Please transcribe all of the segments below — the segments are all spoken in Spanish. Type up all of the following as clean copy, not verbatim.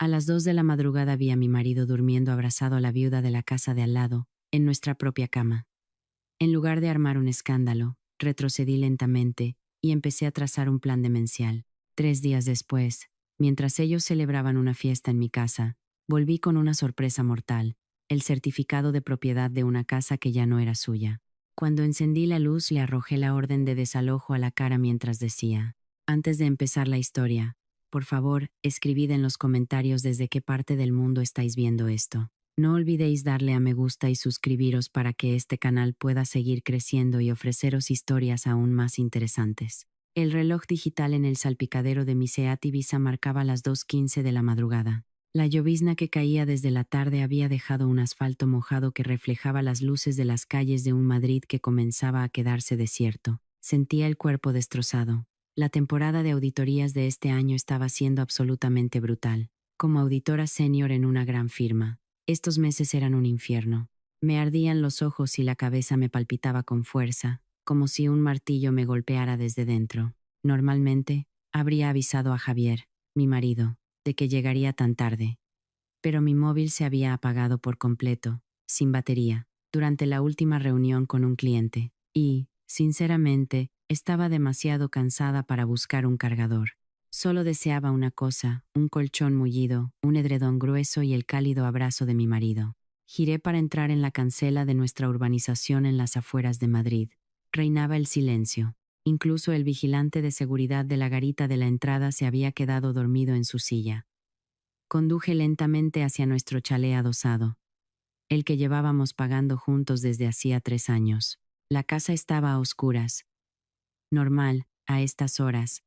A las 2 de la madrugada vi a mi marido durmiendo abrazado a la viuda de la casa de al lado, en nuestra propia cama. En lugar de armar un escándalo, retrocedí lentamente y empecé a trazar un plan demencial. 3 días después, mientras ellos celebraban una fiesta en mi casa, volví con una sorpresa mortal: el certificado de propiedad de una casa que ya no era suya. Cuando encendí la luz, le arrojé la orden de desalojo a la cara mientras decía: antes de empezar la historia, por favor, escribid en los comentarios desde qué parte del mundo estáis viendo esto. No olvidéis darle a me gusta y suscribiros para que este canal pueda seguir creciendo y ofreceros historias aún más interesantes. El reloj digital en el salpicadero de mi Seat Ibiza marcaba las 2:15 de la madrugada. La llovizna que caía desde la tarde había dejado un asfalto mojado que reflejaba las luces de las calles de un Madrid que comenzaba a quedarse desierto. Sentía el cuerpo destrozado. La temporada de auditorías de este año estaba siendo absolutamente brutal. Como auditora senior en una gran firma, estos meses eran un infierno. Me ardían los ojos y la cabeza me palpitaba con fuerza, como si un martillo me golpeara desde dentro. Normalmente, habría avisado a Javier, mi marido, de que llegaría tan tarde. Pero mi móvil se había apagado por completo, sin batería, durante la última reunión con un cliente, y, sinceramente, estaba demasiado cansada para buscar un cargador. Solo deseaba una cosa: un colchón mullido, un edredón grueso y el cálido abrazo de mi marido. Giré para entrar en la cancela de nuestra urbanización en las afueras de Madrid. Reinaba el silencio. Incluso el vigilante de seguridad de la garita de la entrada se había quedado dormido en su silla. Conduje lentamente hacia nuestro chalet adosado, el que llevábamos pagando juntos desde hacía 3 años. La casa estaba a oscuras. Normal, a estas horas.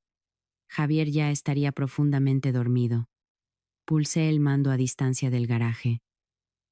Javier ya estaría profundamente dormido. Pulsé el mando a distancia del garaje.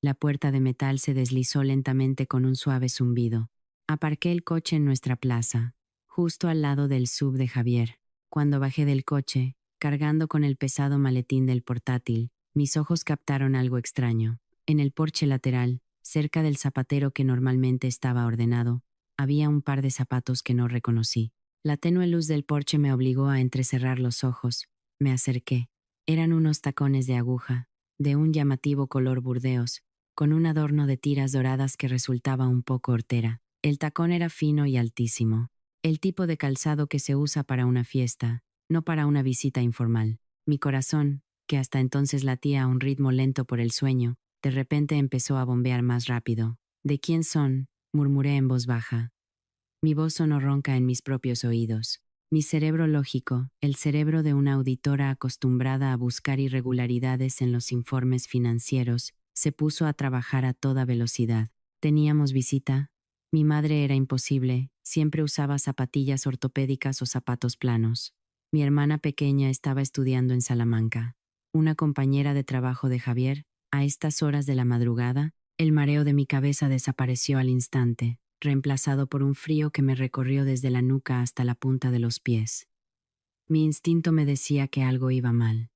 La puerta de metal se deslizó lentamente con un suave zumbido. Aparqué el coche en nuestra plaza, justo al lado del SUV de Javier. Cuando bajé del coche, cargando con el pesado maletín del portátil, mis ojos captaron algo extraño. En el porche lateral, cerca del zapatero que normalmente estaba ordenado, había un par de zapatos que no reconocí. La tenue luz del porche me obligó a entrecerrar los ojos. Me acerqué. Eran unos tacones de aguja, de un llamativo color burdeos, con un adorno de tiras doradas que resultaba un poco hortera. El tacón era fino y altísimo. El tipo de calzado que se usa para una fiesta, no para una visita informal. Mi corazón, que hasta entonces latía a un ritmo lento por el sueño, de repente empezó a bombear más rápido. ¿De quién son?, murmuré en voz baja. Mi voz sonó ronca en mis propios oídos. Mi cerebro lógico, el cerebro de una auditora acostumbrada a buscar irregularidades en los informes financieros, se puso a trabajar a toda velocidad. ¿Teníamos visita? Mi madre era imposible, siempre usaba zapatillas ortopédicas o zapatos planos. Mi hermana pequeña estaba estudiando en Salamanca. Una compañera de trabajo de Javier, a estas horas de la madrugada. El mareo de mi cabeza desapareció al instante, reemplazado por un frío que me recorrió desde la nuca hasta la punta de los pies. Mi instinto me decía que algo iba mal.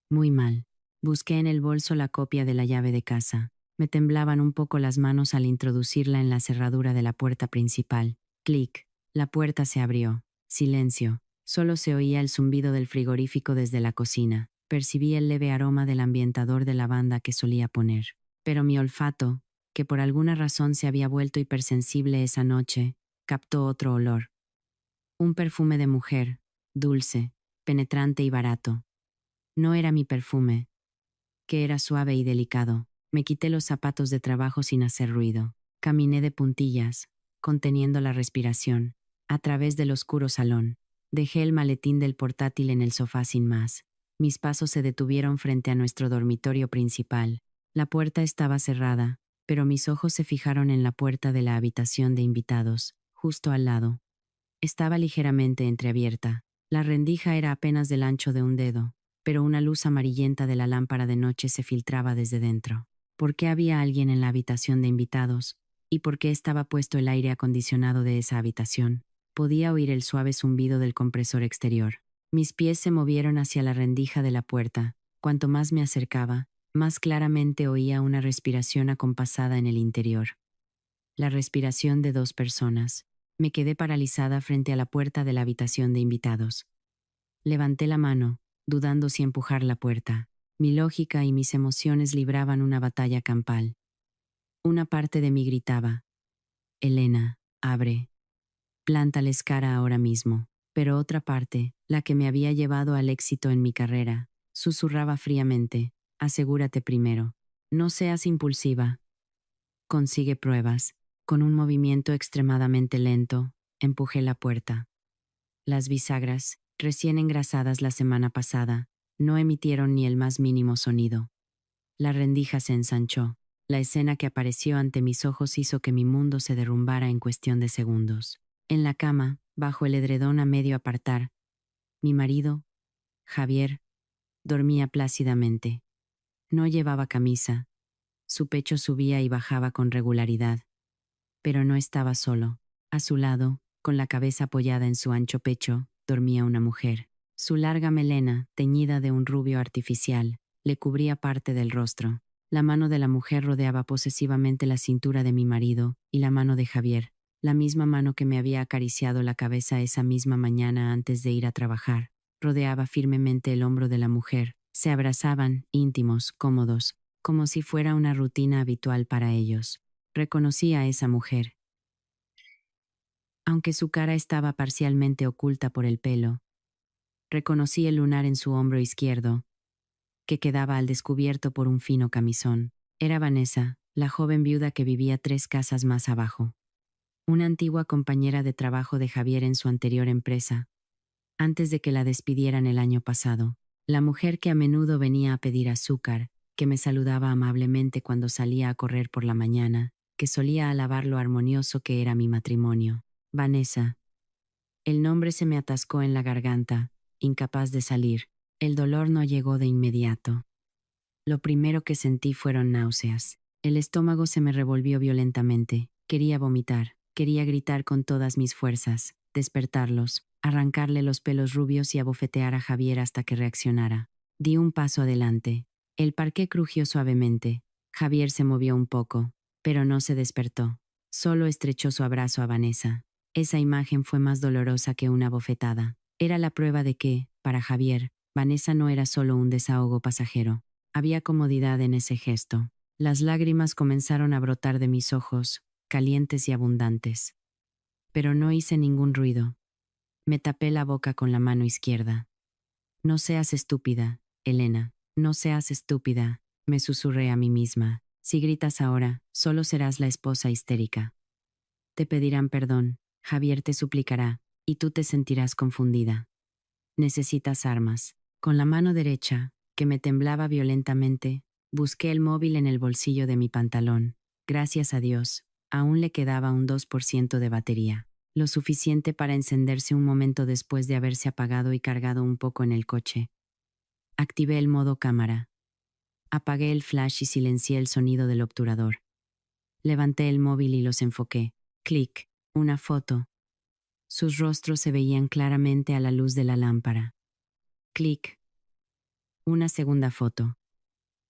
Muy mal. Busqué en el bolso la copia de la llave de casa. Me temblaban un poco las manos al introducirla en la cerradura de la puerta principal. Clic. La puerta se abrió. Silencio. Solo se oía el zumbido del frigorífico desde la cocina. Percibí el leve aroma del ambientador de lavanda que solía poner. Pero mi olfato, que por alguna razón se había vuelto hipersensible esa noche, captó otro olor. Un perfume de mujer, dulce, penetrante y barato. No era mi perfume, que era suave y delicado. Me quité los zapatos de trabajo sin hacer ruido. Caminé de puntillas, conteniendo la respiración, a través del oscuro salón. Dejé el maletín del portátil en el sofá sin más. Mis pasos se detuvieron frente a nuestro dormitorio principal. La puerta estaba cerrada, pero mis ojos se fijaron en la puerta de la habitación de invitados, justo al lado. Estaba ligeramente entreabierta. La rendija era apenas del ancho de un dedo, pero una luz amarillenta de la lámpara de noche se filtraba desde dentro. ¿Por qué había alguien en la habitación de invitados? ¿Y por qué estaba puesto el aire acondicionado de esa habitación? Podía oír el suave zumbido del compresor exterior. Mis pies se movieron hacia la rendija de la puerta. Cuanto más me acercaba, más claramente oía una respiración acompasada en el interior. La respiración de 2 personas. Me quedé paralizada frente a la puerta de la habitación de invitados. Levanté la mano, dudando si empujar la puerta. Mi lógica y mis emociones libraban una batalla campal. Una parte de mí gritaba: Elena, abre. Plántales cara ahora mismo. Pero otra parte, la que me había llevado al éxito en mi carrera, susurraba fríamente: asegúrate primero. No seas impulsiva. Consigue pruebas. Con un movimiento extremadamente lento, empujé la puerta. Las bisagras, recién engrasadas la semana pasada, no emitieron ni el más mínimo sonido. La rendija se ensanchó. La escena que apareció ante mis ojos hizo que mi mundo se derrumbara en cuestión de segundos. En la cama, bajo el edredón a medio apartar, mi marido, Javier, dormía plácidamente. No llevaba camisa. Su pecho subía y bajaba con regularidad. Pero no estaba solo. A su lado, con la cabeza apoyada en su ancho pecho, dormía una mujer. Su larga melena, teñida de un rubio artificial, le cubría parte del rostro. La mano de la mujer rodeaba posesivamente la cintura de mi marido, y la mano de Javier, la misma mano que me había acariciado la cabeza esa misma mañana antes de ir a trabajar, rodeaba firmemente el hombro de la mujer. Se abrazaban, íntimos, cómodos, como si fuera una rutina habitual para ellos. Reconocí a esa mujer. Aunque su cara estaba parcialmente oculta por el pelo, reconocí el lunar en su hombro izquierdo, que quedaba al descubierto por un fino camisón. Era Vanessa, la joven viuda que vivía 3 casas más abajo. Una antigua compañera de trabajo de Javier en su anterior empresa, antes de que la despidieran el año pasado. La mujer que a menudo venía a pedir azúcar, que me saludaba amablemente cuando salía a correr por la mañana, que solía alabar lo armonioso que era mi matrimonio. Vanessa. El nombre se me atascó en la garganta, incapaz de salir. El dolor no llegó de inmediato. Lo primero que sentí fueron náuseas. El estómago se me revolvió violentamente. Quería vomitar. Quería gritar con todas mis fuerzas, despertarlos, arrancarle los pelos rubios y abofetear a Javier hasta que reaccionara. Di un paso adelante. El parqué crujió suavemente. Javier se movió un poco, pero no se despertó. Solo estrechó su abrazo a Vanessa. Esa imagen fue más dolorosa que una bofetada. Era la prueba de que, para Javier, Vanessa no era solo un desahogo pasajero. Había comodidad en ese gesto. Las lágrimas comenzaron a brotar de mis ojos, calientes y abundantes. Pero no hice ningún ruido. Me tapé la boca con la mano izquierda. No seas estúpida, Elena. No seas estúpida, me susurré a mí misma. Si gritas ahora, solo serás la esposa histérica. Te pedirán perdón, Javier te suplicará, y tú te sentirás confundida. Necesitas armas. Con la mano derecha, que me temblaba violentamente, busqué el móvil en el bolsillo de mi pantalón. Gracias a Dios, aún le quedaba un 2% de batería, lo suficiente para encenderse un momento después de haberse apagado y cargado un poco en el coche. Activé el modo cámara. Apagué el flash y silencié el sonido del obturador. Levanté el móvil y los enfoqué. Clic. Una foto. Sus rostros se veían claramente a la luz de la lámpara. Clic. Una segunda foto.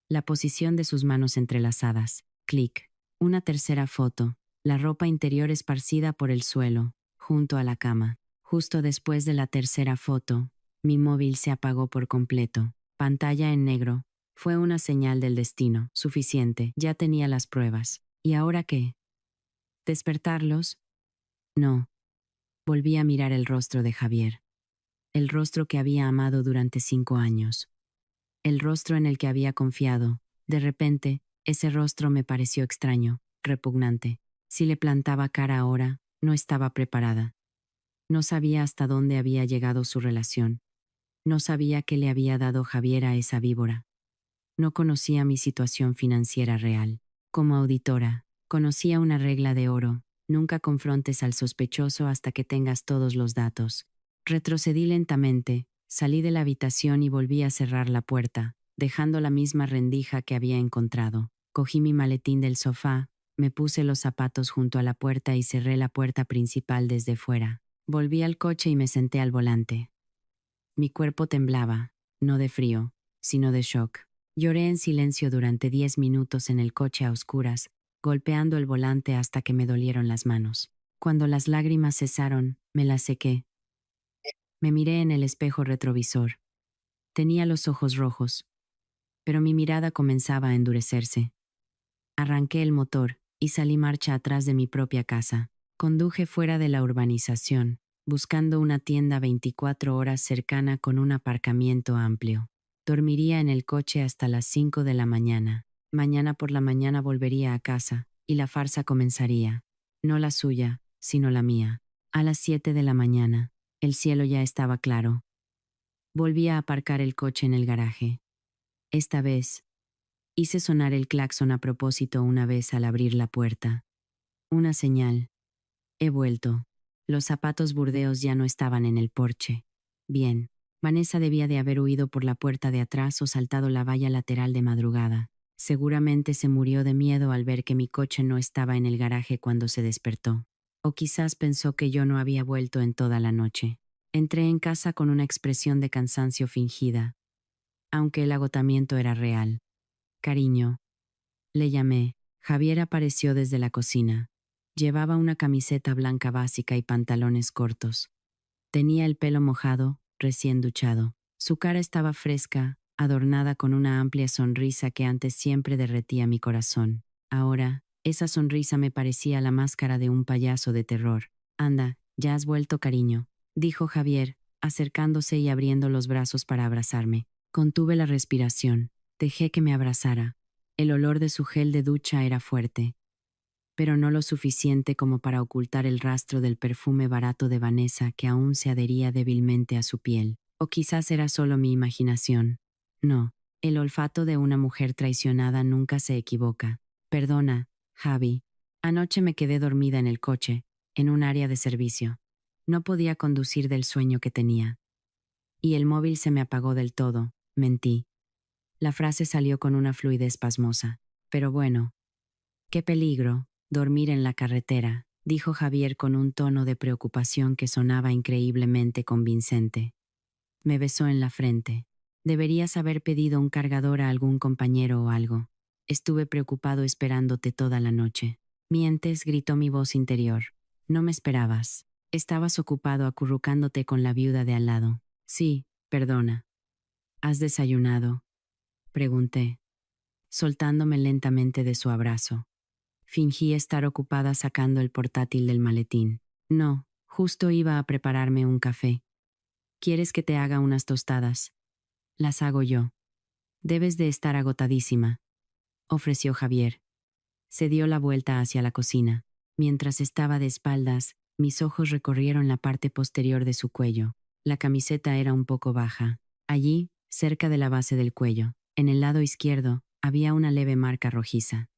La posición de sus manos entrelazadas. Clic. Una tercera foto. La ropa interior esparcida por el suelo, junto a la cama. Justo después de la tercera foto, mi móvil se apagó por completo. Pantalla en negro. Fue una señal del destino. Suficiente. Ya tenía las pruebas. ¿Y ahora qué? ¿Despertarlos? No. Volví a mirar el rostro de Javier. El rostro que había amado durante 5 años. El rostro en el que había confiado. De repente, ese rostro me pareció extraño, repugnante. Si le plantaba cara ahora, no estaba preparada. No sabía hasta dónde había llegado su relación. No sabía qué le había dado Javier a esa víbora. No conocía mi situación financiera real. Como auditora, conocía una regla de oro: nunca confrontes al sospechoso hasta que tengas todos los datos. Retrocedí lentamente, salí de la habitación y volví a cerrar la puerta, dejando la misma rendija que había encontrado. Cogí mi maletín del sofá, me puse los zapatos junto a la puerta y cerré la puerta principal desde fuera. Volví al coche y me senté al volante. Mi cuerpo temblaba, no de frío, sino de shock. Lloré en silencio durante 10 minutos en el coche a oscuras, golpeando el volante hasta que me dolieron las manos. Cuando las lágrimas cesaron, me las sequé. Me miré en el espejo retrovisor. Tenía los ojos rojos, pero mi mirada comenzaba a endurecerse. Arranqué el motor y salí marcha atrás de mi propia casa. Conduje fuera de la urbanización, buscando una tienda 24 horas cercana con un aparcamiento amplio. Dormiría en el coche hasta las 5 de la mañana. Mañana por la mañana volvería a casa, y la farsa comenzaría. No la suya, sino la mía. A las 7 de la mañana, el cielo ya estaba claro. Volví a aparcar el coche en el garaje. Esta vez, hice sonar el claxon a propósito una vez al abrir la puerta. Una señal. He vuelto. Los zapatos burdeos ya no estaban en el porche. Bien. Vanessa debía de haber huido por la puerta de atrás o saltado la valla lateral de madrugada. Seguramente se murió de miedo al ver que mi coche no estaba en el garaje cuando se despertó. O quizás pensó que yo no había vuelto en toda la noche. Entré en casa con una expresión de cansancio fingida, aunque el agotamiento era real. Cariño. Le llamé. Javier apareció desde la cocina. Llevaba una camiseta blanca básica y pantalones cortos. Tenía el pelo mojado, recién duchado. Su cara estaba fresca, adornada con una amplia sonrisa que antes siempre derretía mi corazón. Ahora, esa sonrisa me parecía la máscara de un payaso de terror. Anda, ya has vuelto, cariño, dijo Javier, acercándose y abriendo los brazos para abrazarme. Contuve la respiración. Dejé que me abrazara. El olor de su gel de ducha era fuerte, pero no lo suficiente como para ocultar el rastro del perfume barato de Vanessa que aún se adhería débilmente a su piel. O quizás era solo mi imaginación. No, el olfato de una mujer traicionada nunca se equivoca. Perdona, Javi. Anoche me quedé dormida en el coche, en un área de servicio. No podía conducir del sueño que tenía. Y el móvil se me apagó del todo, mentí. La frase salió con una fluidez pasmosa. Pero bueno. ¡Qué peligro! Dormir en la carretera, dijo Javier con un tono de preocupación que sonaba increíblemente convincente. Me besó en la frente. Deberías haber pedido un cargador a algún compañero o algo. Estuve preocupado esperándote toda la noche. Mientes, gritó mi voz interior. No me esperabas. Estabas ocupado acurrucándote con la viuda de al lado. Sí, perdona. ¿Has desayunado? Pregunté, soltándome lentamente de su abrazo. Fingí estar ocupada sacando el portátil del maletín. No, justo iba a prepararme un café. ¿Quieres que te haga unas tostadas? Las hago yo. Debes de estar agotadísima, ofreció Javier. Se dio la vuelta hacia la cocina. Mientras estaba de espaldas, mis ojos recorrieron la parte posterior de su cuello. La camiseta era un poco baja. Allí, cerca de la base del cuello, en el lado izquierdo, había una leve marca rojiza.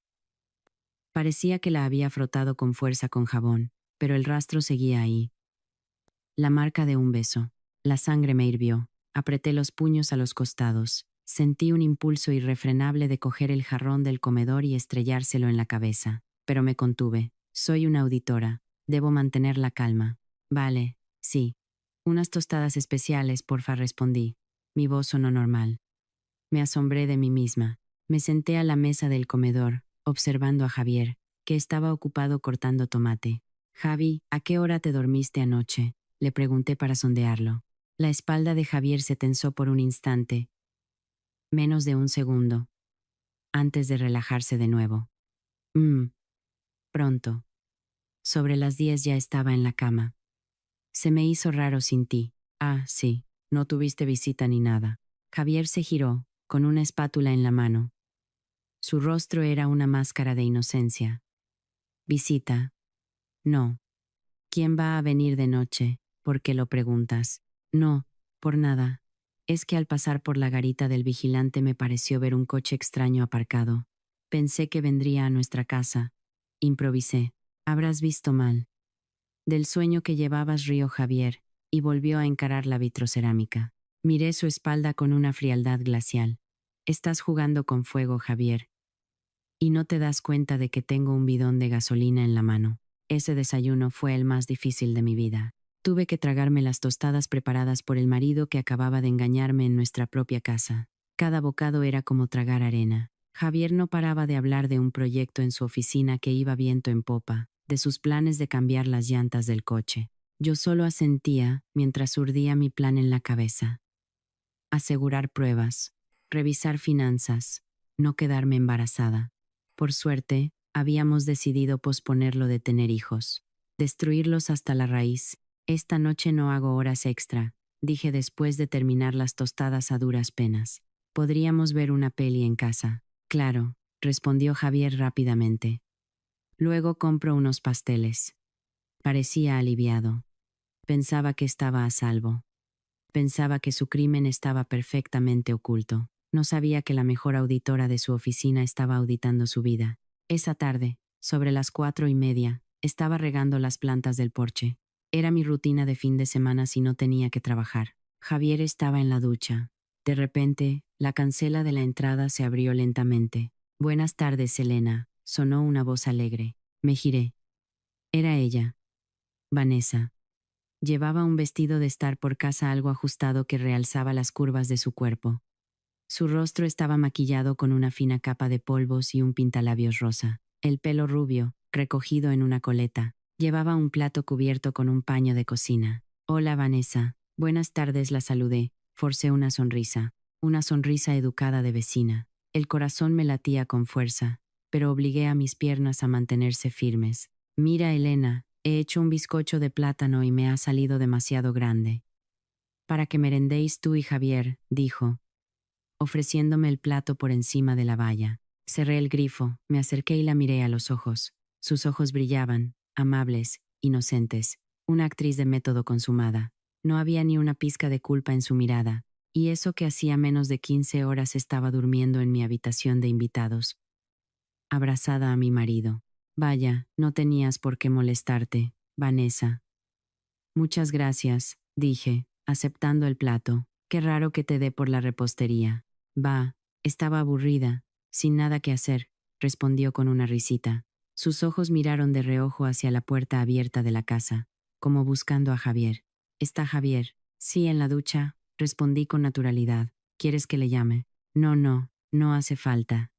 Parecía que la había frotado con fuerza con jabón, pero el rastro seguía ahí. La marca de un beso. La sangre me hirvió. Apreté los puños a los costados. Sentí un impulso irrefrenable de coger el jarrón del comedor y estrellárselo en la cabeza. Pero me contuve. Soy una auditora. Debo mantener la calma. Vale, sí. Unas tostadas especiales, porfa, respondí. Mi voz sonó normal. Me asombré de mí misma. Me senté a la mesa del comedor, observando a Javier, que estaba ocupado cortando tomate. Javi, ¿a qué hora te dormiste anoche? Le pregunté para sondearlo. La espalda de Javier se tensó por un instante, menos de un segundo, antes de relajarse de nuevo. Pronto. Sobre las 10 ya estaba en la cama. Se me hizo raro sin ti. Ah, sí, no tuviste visita ni nada. Javier se giró, con una espátula en la mano. Su rostro era una máscara de inocencia. Visita. No. ¿Quién va a venir de noche? ¿Por qué lo preguntas? No, por nada. Es que al pasar por la garita del vigilante me pareció ver un coche extraño aparcado. Pensé que vendría a nuestra casa. Improvisé. Habrás visto mal. Del sueño que llevabas, rió Javier, y volvió a encarar la vitrocerámica. Miré su espalda con una frialdad glacial. Estás jugando con fuego, Javier. Y no te das cuenta de que tengo un bidón de gasolina en la mano. Ese desayuno fue el más difícil de mi vida. Tuve que tragarme las tostadas preparadas por el marido que acababa de engañarme en nuestra propia casa. Cada bocado era como tragar arena. Javier no paraba de hablar de un proyecto en su oficina que iba viento en popa, de sus planes de cambiar las llantas del coche. Yo solo asentía mientras urdía mi plan en la cabeza. Asegurar pruebas. revisar finanzas, no quedarme embarazada. Por suerte, habíamos decidido posponerlo de tener hijos. Destruirlos hasta la raíz. Esta noche no hago horas extra, dije después de terminar las tostadas a duras penas. Podríamos ver una peli en casa. Claro, respondió Javier rápidamente. Luego compro unos pasteles. Parecía aliviado. Pensaba que estaba a salvo. Pensaba que su crimen estaba perfectamente oculto. No sabía que la mejor auditora de su oficina estaba auditando su vida. Esa tarde, sobre las 4:30, estaba regando las plantas del porche. Era mi rutina de fin de semana si no tenía que trabajar. Javier estaba en la ducha. De repente, la cancela de la entrada se abrió lentamente. Buenas tardes, Elena, sonó una voz alegre. Me giré. Era ella. Vanessa. Llevaba un vestido de estar por casa algo ajustado que realzaba las curvas de su cuerpo. Su rostro estaba maquillado con una fina capa de polvos y un pintalabios rosa. El pelo rubio, recogido en una coleta. Llevaba un plato cubierto con un paño de cocina. Hola, Vanessa. Buenas tardes, la saludé. Forcé una sonrisa educada de vecina. El corazón me latía con fuerza, pero obligué a mis piernas a mantenerse firmes. Mira, Elena, he hecho un bizcocho de plátano y me ha salido demasiado grande. Para que merendéis tú y Javier, dijo, ofreciéndome el plato por encima de la valla. Cerré el grifo, me acerqué y la miré a los ojos. Sus ojos brillaban, amables, inocentes. Una actriz de método consumada. No había ni una pizca de culpa en su mirada, y eso que hacía menos de 15 horas estaba durmiendo en mi habitación de invitados, abrazada a mi marido. Vaya, no tenías por qué molestarte, Vanessa. Muchas gracias, dije, aceptando el plato. Qué raro que te dé por la repostería. Va, estaba aburrida, sin nada que hacer, respondió con una risita. Sus ojos miraron de reojo hacia la puerta abierta de la casa, como buscando a Javier. ¿Está Javier? Sí, en la ducha, respondí con naturalidad. ¿Quieres que le llame? No, no, no hace falta.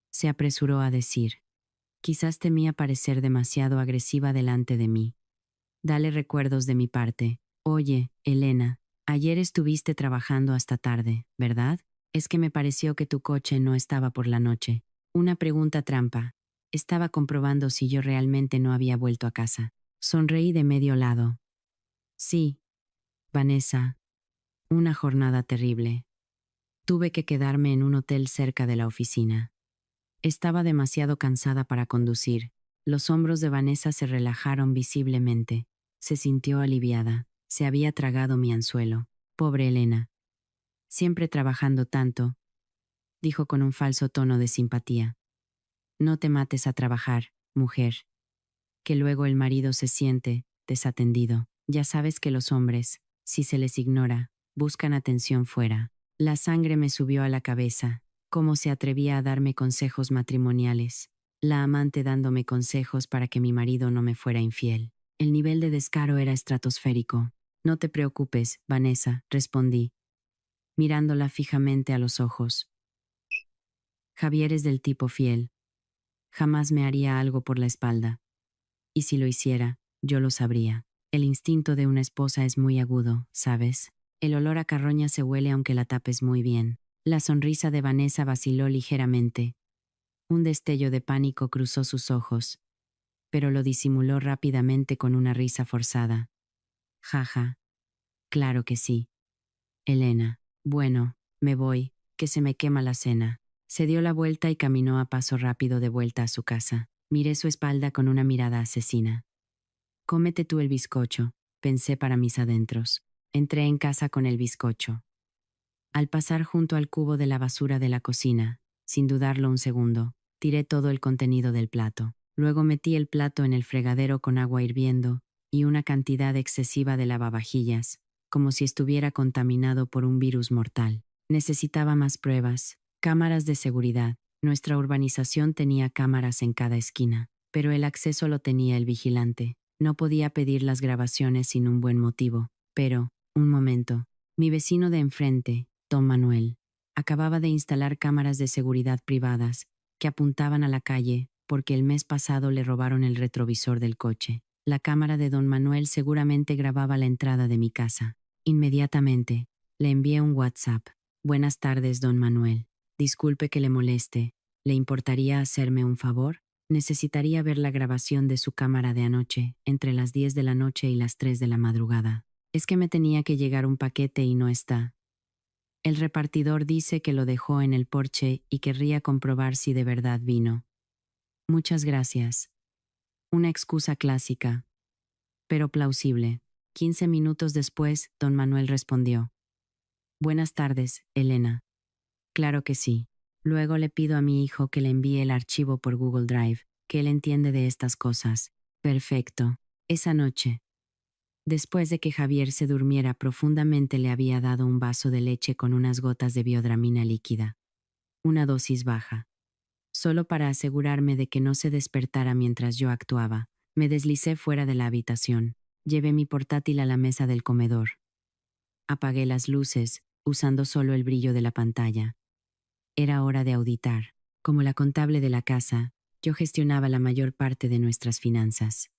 Se apresuró a decir. Quizás temía parecer demasiado agresiva delante de mí. Dale recuerdos de mi parte. Oye, Elena, ayer estuviste trabajando hasta tarde, ¿verdad? Es que me pareció que tu coche no estaba por la noche. Una pregunta trampa. Estaba comprobando si yo realmente no había vuelto a casa. Sonreí de medio lado. Sí, Vanessa. Una jornada terrible. Tuve que quedarme en un hotel cerca de la oficina. Estaba demasiado cansada para conducir. Los hombros de Vanessa se relajaron visiblemente. Se sintió aliviada. Se había tragado mi anzuelo. Pobre Elena. Siempre trabajando tanto, dijo con un falso tono de simpatía. No te mates a trabajar, mujer. Que luego el marido se siente desatendido. Ya sabes que los hombres, si se les ignora, buscan atención fuera. La sangre me subió a la cabeza. ¿Cómo se atrevía a darme consejos matrimoniales? La amante dándome consejos para que mi marido no me fuera infiel. El nivel de descaro era estratosférico. No te preocupes, Vanessa, respondí, mirándola fijamente a los ojos. Javier es del tipo fiel. Jamás me haría algo por la espalda. Y si lo hiciera, yo lo sabría. El instinto de una esposa es muy agudo, ¿sabes? El olor a carroña se huele aunque la tapes muy bien. La sonrisa de Vanessa vaciló ligeramente. Un destello de pánico cruzó sus ojos, pero lo disimuló rápidamente con una risa forzada. Jaja. Claro que sí. Elena. Bueno, me voy, que se me quema la cena. Se dio la vuelta y caminó a paso rápido de vuelta a su casa. Miré su espalda con una mirada asesina. Cómete tú el bizcocho, pensé para mis adentros. Entré en casa con el bizcocho. Al pasar junto al cubo de la basura de la cocina, sin dudarlo un segundo, tiré todo el contenido del plato. Luego metí el plato en el fregadero con agua hirviendo y una cantidad excesiva de lavavajillas, como si estuviera contaminado por un virus mortal. Necesitaba más pruebas, cámaras de seguridad. Nuestra urbanización tenía cámaras en cada esquina, pero el acceso lo tenía el vigilante. No podía pedir las grabaciones sin un buen motivo. Pero, un momento, mi vecino de enfrente, Don Manuel, acababa de instalar cámaras de seguridad privadas que apuntaban a la calle porque el mes pasado le robaron el retrovisor del coche. La cámara de Don Manuel seguramente grababa la entrada de mi casa. Inmediatamente, le envié un WhatsApp. Buenas tardes, don Manuel. Disculpe que le moleste. ¿Le importaría hacerme un favor? Necesitaría ver la grabación de su cámara de anoche, entre las 10 de la noche y las 3 de la madrugada. Es que me tenía que llegar un paquete y no está. El repartidor dice que lo dejó en el porche y querría comprobar si de verdad vino. Muchas gracias. Una excusa clásica, pero plausible. 15 minutos después, don Manuel respondió. Buenas tardes, Elena. Claro que sí. Luego le pido a mi hijo que le envíe el archivo por Google Drive, que él entiende de estas cosas. Perfecto. Esa noche, después de que Javier se durmiera profundamente, le había dado un vaso de leche con unas gotas de biodramina líquida. Una dosis baja. Solo para asegurarme de que no se despertara mientras yo actuaba, me deslicé fuera de la habitación. Llevé mi portátil a la mesa del comedor. Apagué las luces, usando solo el brillo de la pantalla. Era hora de auditar. Como la contable de la casa, yo gestionaba la mayor parte de nuestras finanzas.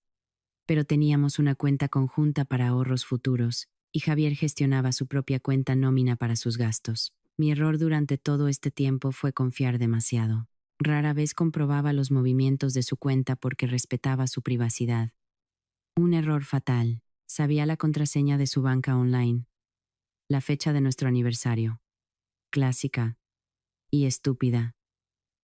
Pero teníamos una cuenta conjunta para ahorros futuros, y Javier gestionaba su propia cuenta nómina para sus gastos. Mi error durante todo este tiempo fue confiar demasiado. Rara vez comprobaba los movimientos de su cuenta porque respetaba su privacidad. Un error fatal. Sabía la contraseña de su banca online. La fecha de nuestro aniversario. Clásica. Y estúpida.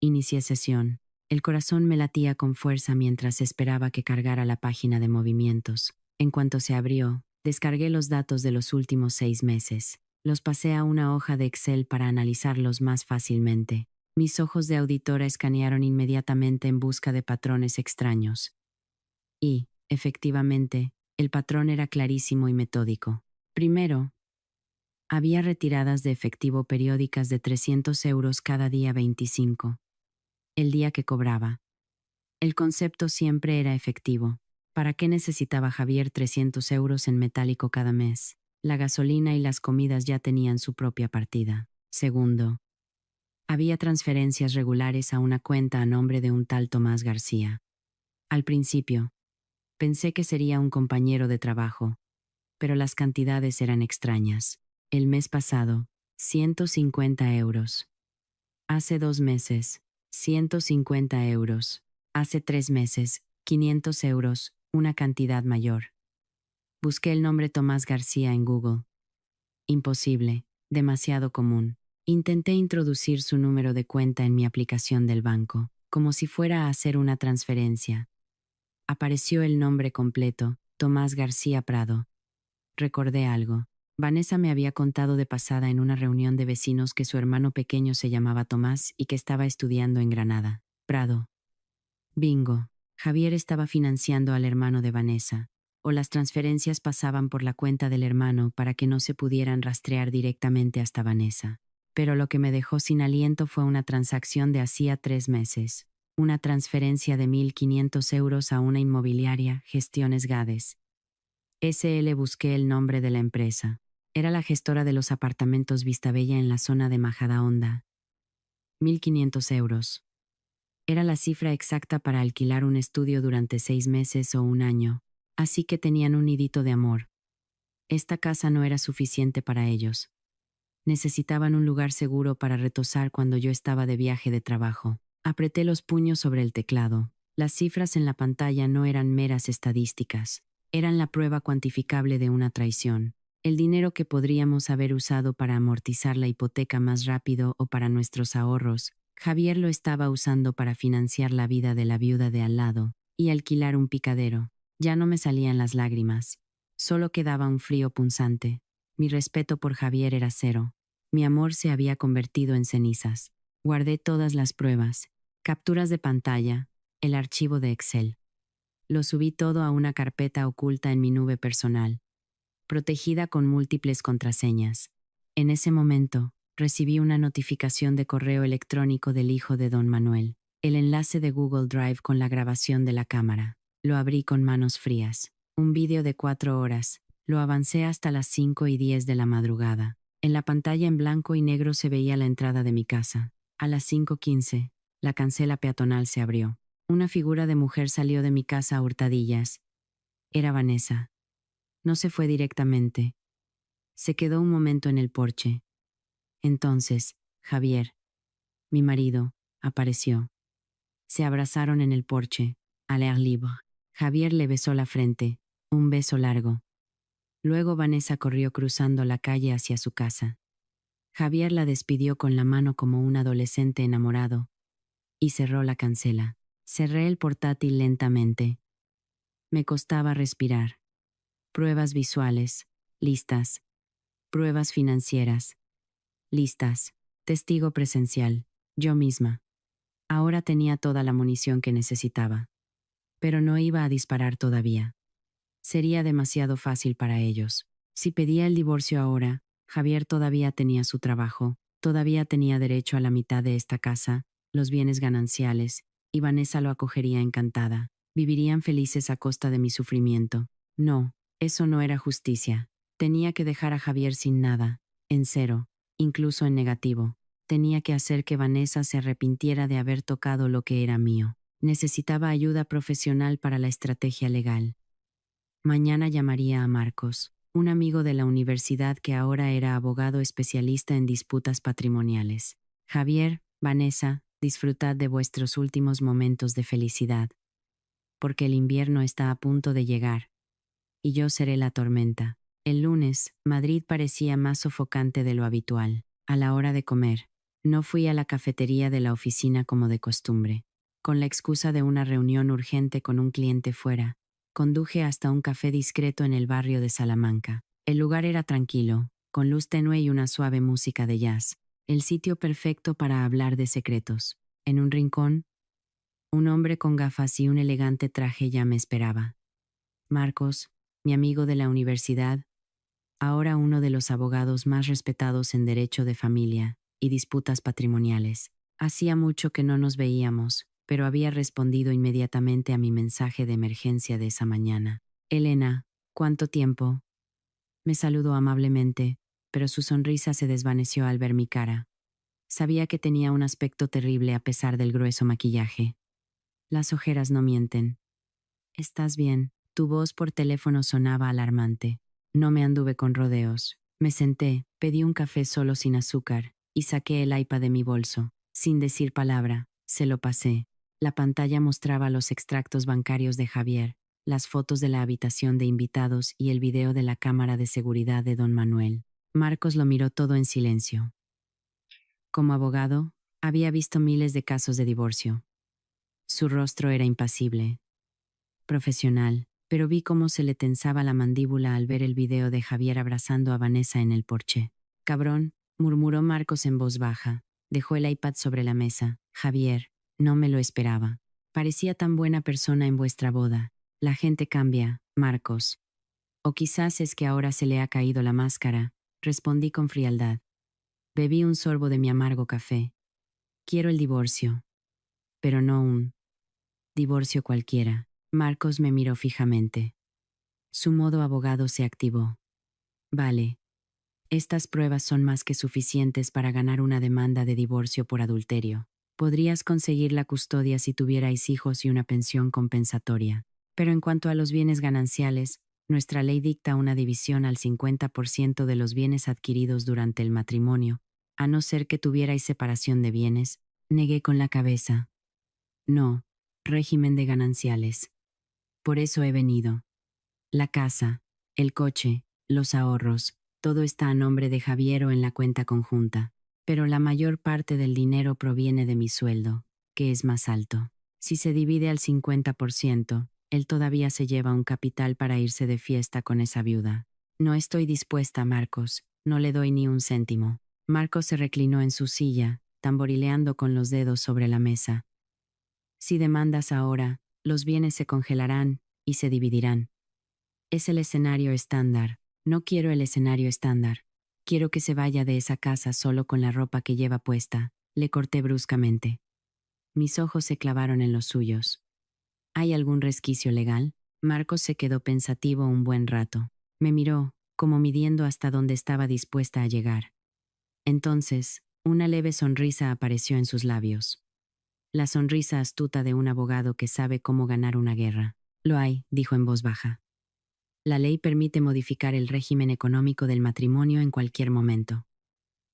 Inicié sesión. El corazón me latía con fuerza mientras esperaba que cargara la página de movimientos. En cuanto se abrió, descargué los datos de los últimos 6 meses. Los pasé a una hoja de Excel para analizarlos más fácilmente. Mis ojos de auditora escanearon inmediatamente en busca de patrones extraños. Y, efectivamente, el patrón era clarísimo y metódico. Primero, había retiradas de efectivo periódicas de 300 euros cada día 25. El día que cobraba. El concepto siempre era efectivo. ¿Para qué necesitaba Javier 300 euros en metálico cada mes? La gasolina y las comidas ya tenían su propia partida. Segundo, había transferencias regulares a una cuenta a nombre de un tal Tomás García. Al principio, pensé que sería un compañero de trabajo, pero las cantidades eran extrañas. El mes pasado, 150 euros. Hace 2 meses, 150 euros. Hace 3 meses, 500 euros, una cantidad mayor. Busqué el nombre Tomás García en Google. Imposible, demasiado común. Intenté introducir su número de cuenta en mi aplicación del banco, como si fuera a hacer una transferencia. Apareció el nombre completo, Tomás García Prado. Recordé algo. Vanessa me había contado de pasada en una reunión de vecinos que su hermano pequeño se llamaba Tomás y que estaba estudiando en Granada. Prado. Bingo. Javier estaba financiando al hermano de Vanessa, o las transferencias pasaban por la cuenta del hermano para que no se pudieran rastrear directamente hasta Vanessa. Pero lo que me dejó sin aliento fue una transacción de hacía 3 meses. Una transferencia de 1.500 euros a una inmobiliaria, Gestiones Gades. SL. Busqué el nombre de la empresa. Era la gestora de los apartamentos Vistabella en la zona de Majadahonda. 1.500 euros. Era la cifra exacta para alquilar un estudio durante 6 meses o un año, así que tenían un nidito de amor. Esta casa no era suficiente para ellos. Necesitaban un lugar seguro para retosar cuando yo estaba de viaje de trabajo. Apreté los puños sobre el teclado. Las cifras en la pantalla no eran meras estadísticas. Eran la prueba cuantificable de una traición. El dinero que podríamos haber usado para amortizar la hipoteca más rápido o para nuestros ahorros, Javier lo estaba usando para financiar la vida de la viuda de al lado y alquilar un picadero. Ya no me salían las lágrimas. Solo quedaba un frío punzante. Mi respeto por Javier era cero. Mi amor se había convertido en cenizas. Guardé todas las pruebas, capturas de pantalla, el archivo de Excel. Lo subí todo a una carpeta oculta en mi nube personal, protegida con múltiples contraseñas. En ese momento, recibí una notificación de correo electrónico del hijo de don Manuel, el enlace de Google Drive con la grabación de la cámara. Lo abrí con manos frías. Un vídeo de 4 horas. Lo avancé hasta las 5:10 de la madrugada. En la pantalla en blanco y negro se veía la entrada de mi casa. A las 5:15, la cancela peatonal se abrió. Una figura de mujer salió de mi casa a hurtadillas. Era Vanessa. No se fue directamente. Se quedó un momento en el porche. Entonces, Javier, mi marido, apareció. Se abrazaron en el porche, al air libre. Javier le besó la frente, un beso largo. Luego Vanessa corrió cruzando la calle hacia su casa. Javier la despidió con la mano como un adolescente enamorado, y cerró la cancela. Cerré el portátil lentamente. Me costaba respirar. Pruebas visuales, listas. Pruebas financieras, listas. Testigo presencial, yo misma. Ahora tenía toda la munición que necesitaba. Pero no iba a disparar todavía. Sería demasiado fácil para ellos. Si pedía el divorcio ahora, Javier todavía tenía su trabajo, todavía tenía derecho a la mitad de esta casa, los bienes gananciales, y Vanessa lo acogería encantada. Vivirían felices a costa de mi sufrimiento. No, eso no era justicia. Tenía que dejar a Javier sin nada, en cero, incluso en negativo. Tenía que hacer que Vanessa se arrepintiera de haber tocado lo que era mío. Necesitaba ayuda profesional para la estrategia legal. Mañana llamaría a Marcos, un amigo de la universidad que ahora era abogado especialista en disputas patrimoniales. Javier, Vanessa, disfrutad de vuestros últimos momentos de felicidad. Porque el invierno está a punto de llegar. Y yo seré la tormenta. El lunes, Madrid parecía más sofocante de lo habitual. A la hora de comer, no fui a la cafetería de la oficina como de costumbre. Con la excusa de una reunión urgente con un cliente fuera, conduje hasta un café discreto en el barrio de Salamanca. El lugar era tranquilo, con luz tenue y una suave música de jazz. El sitio perfecto para hablar de secretos. En un rincón, un hombre con gafas y un elegante traje ya me esperaba. Marcos, mi amigo de la universidad, ahora uno de los abogados más respetados en derecho de familia y disputas patrimoniales. Hacía mucho que no nos veíamos, pero había respondido inmediatamente a mi mensaje de emergencia de esa mañana. Elena, ¿cuánto tiempo? Me saludó amablemente, pero su sonrisa se desvaneció al ver mi cara. Sabía que tenía un aspecto terrible a pesar del grueso maquillaje. Las ojeras no mienten. ¿Estás bien? Tu voz por teléfono sonaba alarmante. No me anduve con rodeos. Me senté, pedí un café solo sin azúcar, y saqué el iPad de mi bolso. Sin decir palabra, se lo pasé. La pantalla mostraba los extractos bancarios de Javier, las fotos de la habitación de invitados y el video de la cámara de seguridad de don Manuel. Marcos lo miró todo en silencio. Como abogado, había visto miles de casos de divorcio. Su rostro era impasible, profesional, pero vi cómo se le tensaba la mandíbula al ver el video de Javier abrazando a Vanessa en el porche. Cabrón, murmuró Marcos en voz baja. Dejó el iPad sobre la mesa. Javier, no me lo esperaba. Parecía tan buena persona en vuestra boda. La gente cambia, Marcos. O quizás es que ahora se le ha caído la máscara, respondí con frialdad. Bebí un sorbo de mi amargo café. Quiero el divorcio. Pero no un divorcio cualquiera. Marcos me miró fijamente. Su modo abogado se activó. Vale. Estas pruebas son más que suficientes para ganar una demanda de divorcio por adulterio. Podrías conseguir la custodia si tuvierais hijos y una pensión compensatoria. Pero en cuanto a los bienes gananciales, nuestra ley dicta una división al 50% de los bienes adquiridos durante el matrimonio, a no ser que tuvierais separación de bienes. Negué con la cabeza. No, régimen de gananciales. Por eso he venido. La casa, el coche, los ahorros, todo está a nombre de Javier o en la cuenta conjunta. Pero la mayor parte del dinero proviene de mi sueldo, que es más alto. Si se divide al 50%, él todavía se lleva un capital para irse de fiesta con esa viuda. No estoy dispuesta, Marcos, no le doy ni un céntimo. Marcos se reclinó en su silla, tamborileando con los dedos sobre la mesa. Si demandas ahora, los bienes se congelarán y se dividirán. Es el escenario estándar. No quiero el escenario estándar. Quiero que se vaya de esa casa solo con la ropa que lleva puesta. Le corté bruscamente. Mis ojos se clavaron en los suyos. ¿Hay algún resquicio legal? Marcos se quedó pensativo un buen rato. Me miró, como midiendo hasta dónde estaba dispuesta a llegar. Entonces, una leve sonrisa apareció en sus labios. La sonrisa astuta de un abogado que sabe cómo ganar una guerra. Lo hay, dijo en voz baja. La ley permite modificar el régimen económico del matrimonio en cualquier momento.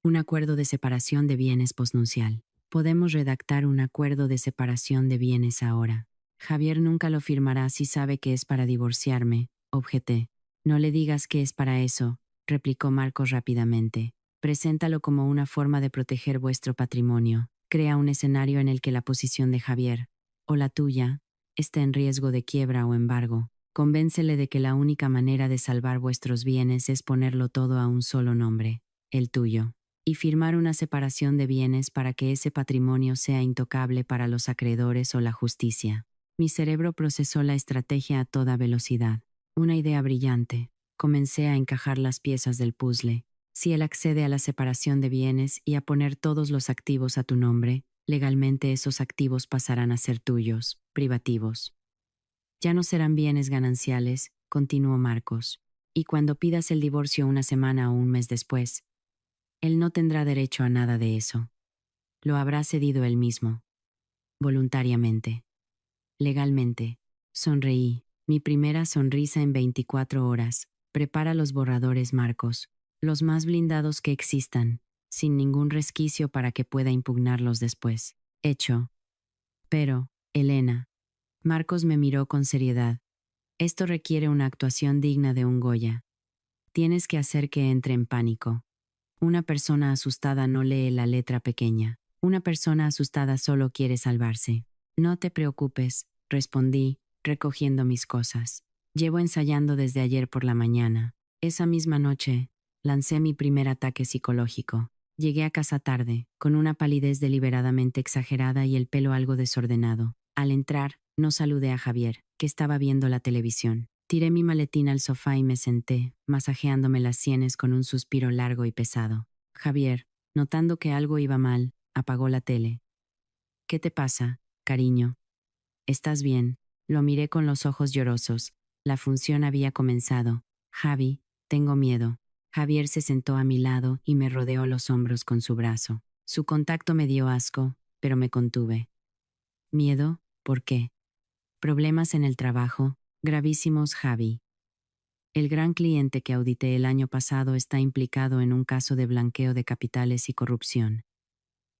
Un acuerdo de separación de bienes posnupcial. Podemos redactar un acuerdo de separación de bienes ahora. Javier nunca lo firmará si sabe que es para divorciarme, objeté. No le digas que es para eso, replicó Marcos rápidamente. Preséntalo como una forma de proteger vuestro patrimonio. Crea un escenario en el que la posición de Javier, o la tuya, esté en riesgo de quiebra o embargo. Convéncele de que la única manera de salvar vuestros bienes es ponerlo todo a un solo nombre, el tuyo, y firmar una separación de bienes para que ese patrimonio sea intocable para los acreedores o la justicia. Mi cerebro procesó la estrategia a toda velocidad. Una idea brillante. Comencé a encajar las piezas del puzzle. Si él accede a la separación de bienes y a poner todos los activos a tu nombre, legalmente esos activos pasarán a ser tuyos, privativos. Ya no serán bienes gananciales, continuó Marcos. Y cuando pidas el divorcio una semana o un mes después, él no tendrá derecho a nada de eso. Lo habrá cedido él mismo. Voluntariamente. Legalmente. Sonreí. Mi primera sonrisa en 24 horas. Prepara los borradores, Marcos. Los más blindados que existan, sin ningún resquicio para que pueda impugnarlos después. Hecho. Pero, Elena. Marcos me miró con seriedad. Esto requiere una actuación digna de un Goya. Tienes que hacer que entre en pánico. Una persona asustada no lee la letra pequeña. Una persona asustada solo quiere salvarse. No te preocupes, respondí, recogiendo mis cosas. Llevo ensayando desde ayer por la mañana. Esa misma noche, lancé mi primer ataque psicológico. Llegué a casa tarde, con una palidez deliberadamente exagerada y el pelo algo desordenado. Al entrar, no saludé a Javier, que estaba viendo la televisión. Tiré mi maletín al sofá y me senté, masajeándome las sienes con un suspiro largo y pesado. Javier, notando que algo iba mal, apagó la tele. ¿Qué te pasa, cariño? ¿Estás bien? Lo miré con los ojos llorosos. La función había comenzado. Javi, tengo miedo. Javier se sentó a mi lado y me rodeó los hombros con su brazo. Su contacto me dio asco, pero me contuve. ¿Miedo? ¿Por qué? Problemas en el trabajo, gravísimos, Javi. El gran cliente que audité el año pasado está implicado en un caso de blanqueo de capitales y corrupción.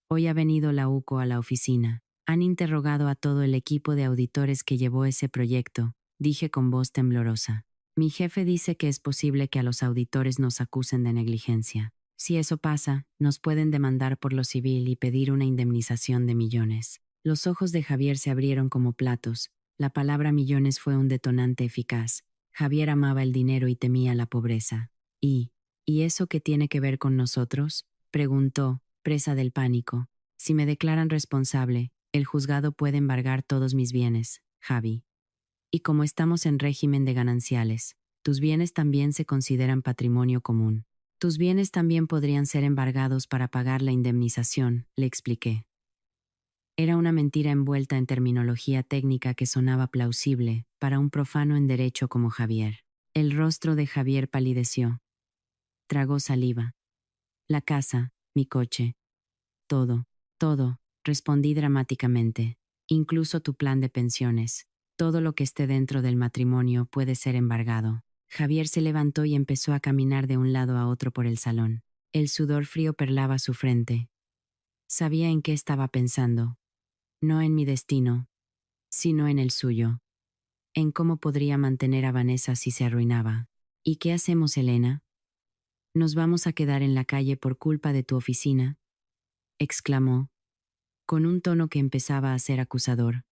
Hoy ha venido la UCO a la oficina. Han interrogado a todo el equipo de auditores que llevó ese proyecto, dije con voz temblorosa. Mi jefe dice que es posible que a los auditores nos acusen de negligencia. Si eso pasa, nos pueden demandar por lo civil y pedir una indemnización de millones. Los ojos de Javier se abrieron como platos. La palabra millones fue un detonante eficaz. Javier amaba el dinero y temía la pobreza. ¿Y eso qué tiene que ver con nosotros?, preguntó, presa del pánico. Si me declaran responsable, el juzgado puede embargar todos mis bienes, Javi. Y como estamos en régimen de gananciales, tus bienes también se consideran patrimonio común. Tus bienes también podrían ser embargados para pagar la indemnización, le expliqué. Era una mentira envuelta en terminología técnica que sonaba plausible para un profano en derecho como Javier. El rostro de Javier palideció. Tragó saliva. La casa, mi coche. Todo, respondí dramáticamente. Incluso tu plan de pensiones. Todo lo que esté dentro del matrimonio puede ser embargado. Javier se levantó y empezó a caminar de un lado a otro por el salón. El sudor frío perlaba su frente. Sabía en qué estaba pensando. No en mi destino, sino en el suyo. En cómo podría mantener a Vanessa si se arruinaba. ¿Y qué hacemos, Elena? ¿Nos vamos a quedar en la calle por culpa de tu oficina?, exclamó, con un tono que empezaba a ser acusador.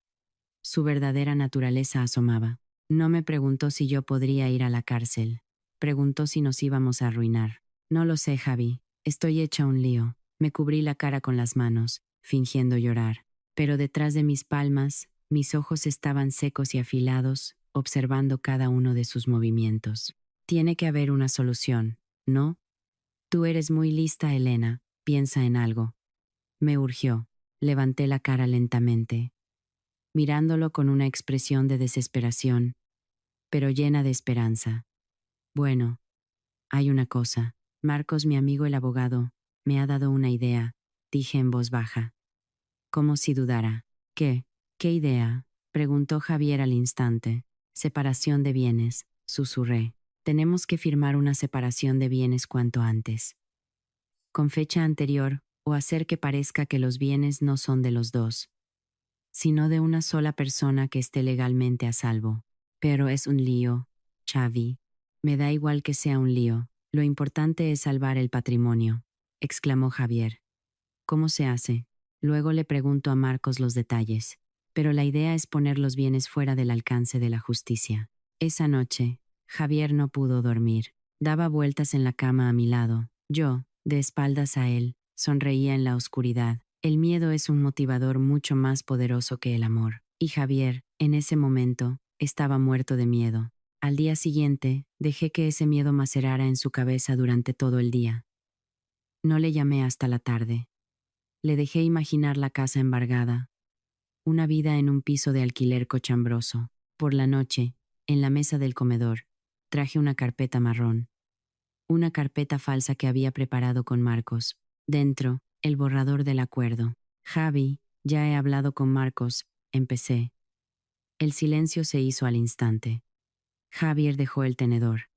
Su verdadera naturaleza asomaba. No me preguntó si yo podría ir a la cárcel. Preguntó si nos íbamos a arruinar. No lo sé, Javi. Estoy hecha un lío. Me cubrí la cara con las manos, fingiendo llorar. Pero detrás de mis palmas, mis ojos estaban secos y afilados, observando cada uno de sus movimientos. Tiene que haber una solución, ¿no? Tú eres muy lista, Elena. Piensa en algo. Me urgió. Levanté la cara lentamente, mirándolo con una expresión de desesperación, pero llena de esperanza. Bueno, hay una cosa. Marcos, mi amigo el abogado, me ha dado una idea, dije en voz baja. Como si dudara. ¿Qué? ¿Qué idea?, preguntó Javier al instante. Separación de bienes, susurré. Tenemos que firmar una separación de bienes cuanto antes. con fecha anterior, o hacer que parezca que los bienes no son de los dos, sino de una sola persona que esté legalmente a salvo. Pero es un lío, Xavi. Me da igual que sea un lío, lo importante es salvar el patrimonio, exclamó Javier. ¿Cómo se hace? Luego le pregunto a Marcos los detalles, pero la idea es poner los bienes fuera del alcance de la justicia. Esa noche, Javier no pudo dormir. Daba vueltas en la cama a mi lado. Yo, de espaldas a él, sonreía en la oscuridad. El miedo es un motivador mucho más poderoso que el amor. Y Javier, en ese momento, estaba muerto de miedo. Al día siguiente, dejé que ese miedo macerara en su cabeza durante todo el día. No le llamé hasta la tarde. Le dejé imaginar la casa embargada. Una vida en un piso de alquiler cochambroso. Por la noche, en la mesa del comedor, traje una carpeta marrón. Una carpeta falsa que había preparado con Marcos. Dentro, el borrador del acuerdo. Javi, ya he hablado con Marcos, empecé. El silencio se hizo al instante. Javier dejó el tenedor.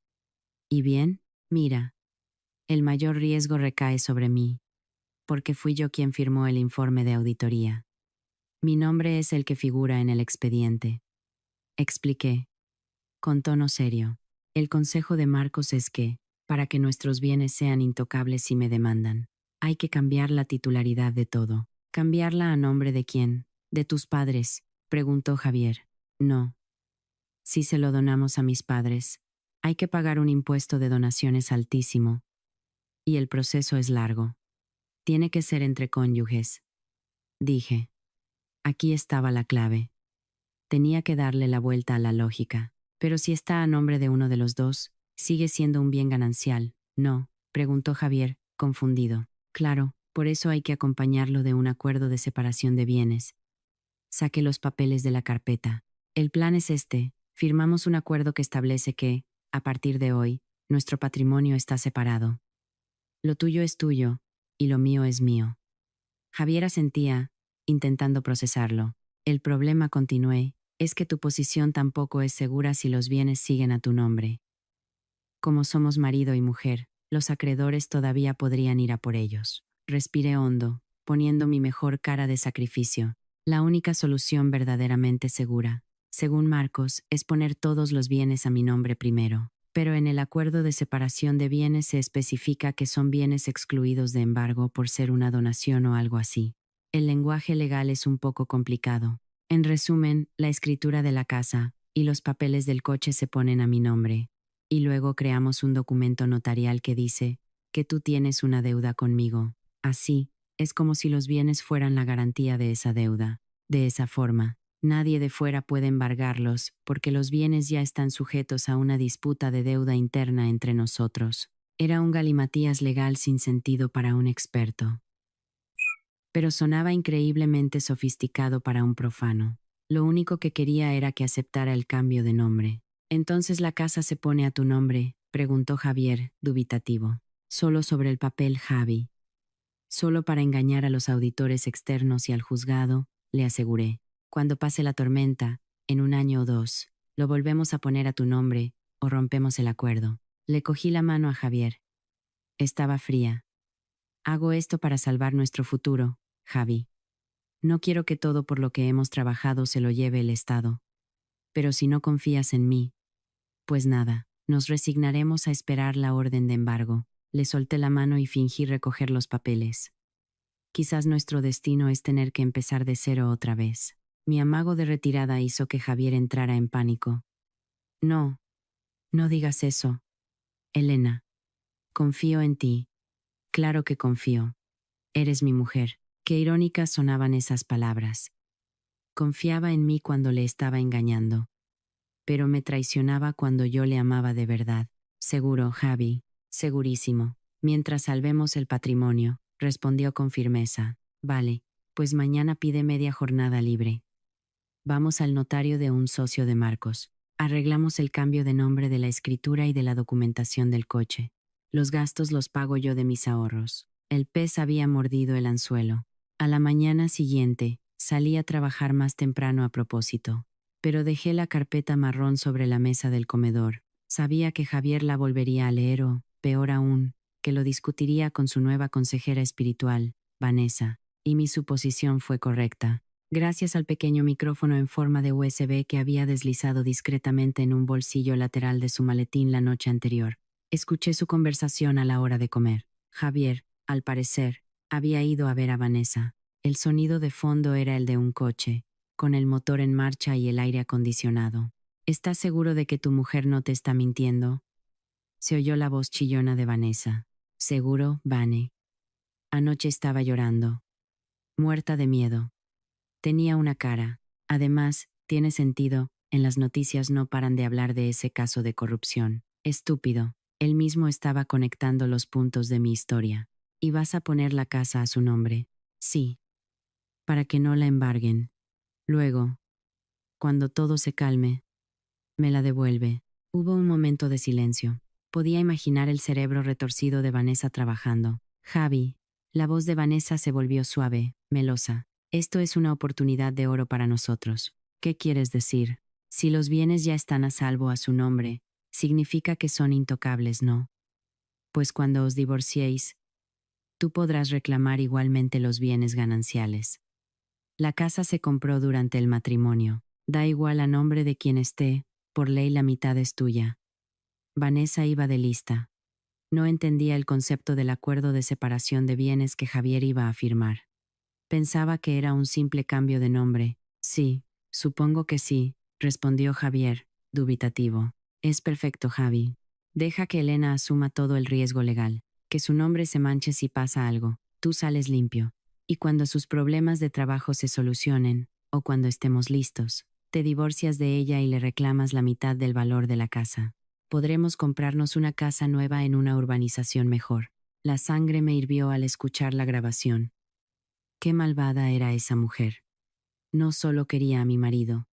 ¿Y bien? Mira. El mayor riesgo recae sobre mí, porque fui yo quien firmó el informe de auditoría. Mi nombre es el que figura en el expediente. Expliqué, con tono serio. El consejo de Marcos es que, para que nuestros bienes sean intocables si me demandan, hay que cambiar la titularidad de todo. ¿Cambiarla a nombre de quién? ¿De tus padres?, preguntó Javier. No. Si se lo donamos a mis padres, hay que pagar un impuesto de donaciones altísimo. Y el proceso es largo. Tiene que ser entre cónyuges. Dije. Aquí estaba la clave. Tenía que darle la vuelta a la lógica. Pero si está a nombre de uno de los dos, sigue siendo un bien ganancial, ¿no?, preguntó Javier, confundido. Claro, por eso hay que acompañarlo de un acuerdo de separación de bienes. Saqué los papeles de la carpeta. El plan es este: firmamos un acuerdo que establece que, a partir de hoy, nuestro patrimonio está separado. Lo tuyo es tuyo, y lo mío es mío. Javier asentía, intentando procesarlo. El problema, continué, es que tu posición tampoco es segura si los bienes siguen a tu nombre. Como somos marido y mujer, los acreedores todavía podrían ir a por ellos. Respiré hondo, poniendo mi mejor cara de sacrificio. La única solución verdaderamente segura, según Marcos, es poner todos los bienes a mi nombre primero. Pero en el acuerdo de separación de bienes se especifica que son bienes excluidos de embargo por ser una donación o algo así. El lenguaje legal es un poco complicado. En resumen, la escritura de la casa y los papeles del coche se ponen a mi nombre. Y luego creamos un documento notarial que dice que tú tienes una deuda conmigo. Así, es como si los bienes fueran la garantía de esa deuda. De esa forma, nadie de fuera puede embargarlos, porque los bienes ya están sujetos a una disputa de deuda interna entre nosotros. Era un galimatías legal sin sentido para un experto, pero sonaba increíblemente sofisticado para un profano. Lo único que quería era que aceptara el cambio de nombre. ¿Entonces la casa se pone a tu nombre?, preguntó Javier, dubitativo. Solo sobre el papel, Javi. Solo para engañar a los auditores externos y al juzgado, le aseguré. Cuando pase la tormenta, en un año o dos, lo volvemos a poner a tu nombre, o rompemos el acuerdo. Le cogí la mano a Javier. Estaba fría. Hago esto para salvar nuestro futuro, Javi. No quiero que todo por lo que hemos trabajado se lo lleve el Estado. Pero si no confías en mí, pues nada, nos resignaremos a esperar la orden de embargo. Le solté la mano y fingí recoger los papeles. Quizás nuestro destino es tener que empezar de cero otra vez. Mi amago de retirada hizo que Javier entrara en pánico. No, no digas eso, Elena. Confío en ti. Claro que confío. Eres mi mujer. Qué irónicas sonaban esas palabras. Confiaba en mí cuando le estaba engañando. Pero me traicionaba cuando yo le amaba de verdad. Seguro, Javi, segurísimo. Mientras salvemos el patrimonio, respondió con firmeza. Vale, pues mañana pide media jornada libre. Vamos al notario de un socio de Marcos. Arreglamos el cambio de nombre de la escritura y de la documentación del coche. Los gastos los pago yo de mis ahorros. El pez había mordido el anzuelo. A la mañana siguiente, salí a trabajar más temprano a propósito. Pero dejé la carpeta marrón sobre la mesa del comedor. Sabía que Javier la volvería a leer o, peor aún, que lo discutiría con su nueva consejera espiritual, Vanessa, y mi suposición fue correcta. Gracias al pequeño micrófono en forma de USB que había deslizado discretamente en un bolsillo lateral de su maletín la noche anterior, escuché su conversación a la hora de comer. Javier, al parecer, había ido a ver a Vanessa. El sonido de fondo era el de un coche, con el motor en marcha y el aire acondicionado. ¿Estás seguro de que tu mujer no te está mintiendo? Se oyó la voz chillona de Vanessa. Seguro, Vane. Anoche estaba llorando. Muerta de miedo. Tenía una cara. Además, tiene sentido, en las noticias no paran de hablar de ese caso de corrupción. Estúpido. Él mismo estaba conectando los puntos de mi historia. ¿Y vas a poner la casa a su nombre? Sí. Para que no la embarguen. Luego, cuando todo se calme, me la devuelve. Hubo un momento de silencio. Podía imaginar el cerebro retorcido de Vanessa trabajando. Javi. La voz de Vanessa se volvió suave, melosa. Esto es una oportunidad de oro para nosotros. ¿Qué quieres decir? Si los bienes ya están a salvo a su nombre, significa que son intocables, ¿no? Pues cuando os divorciéis, tú podrás reclamar igualmente los bienes gananciales. La casa se compró durante el matrimonio. Da igual a nombre de quien esté, por ley la mitad es tuya. Vanessa iba de lista. No entendía el concepto del acuerdo de separación de bienes que Javier iba a firmar. Pensaba que era un simple cambio de nombre. Sí, supongo que sí, respondió Javier, dubitativo. Es perfecto, Javi. Deja que Elena asuma todo el riesgo legal. Que su nombre se manche si pasa algo. Tú sales limpio. Y cuando sus problemas de trabajo se solucionen, o cuando estemos listos, te divorcias de ella y le reclamas la mitad del valor de la casa. Podremos comprarnos una casa nueva en una urbanización mejor. La sangre me hirvió al escuchar la grabación. Qué malvada era esa mujer. No solo quería a mi marido.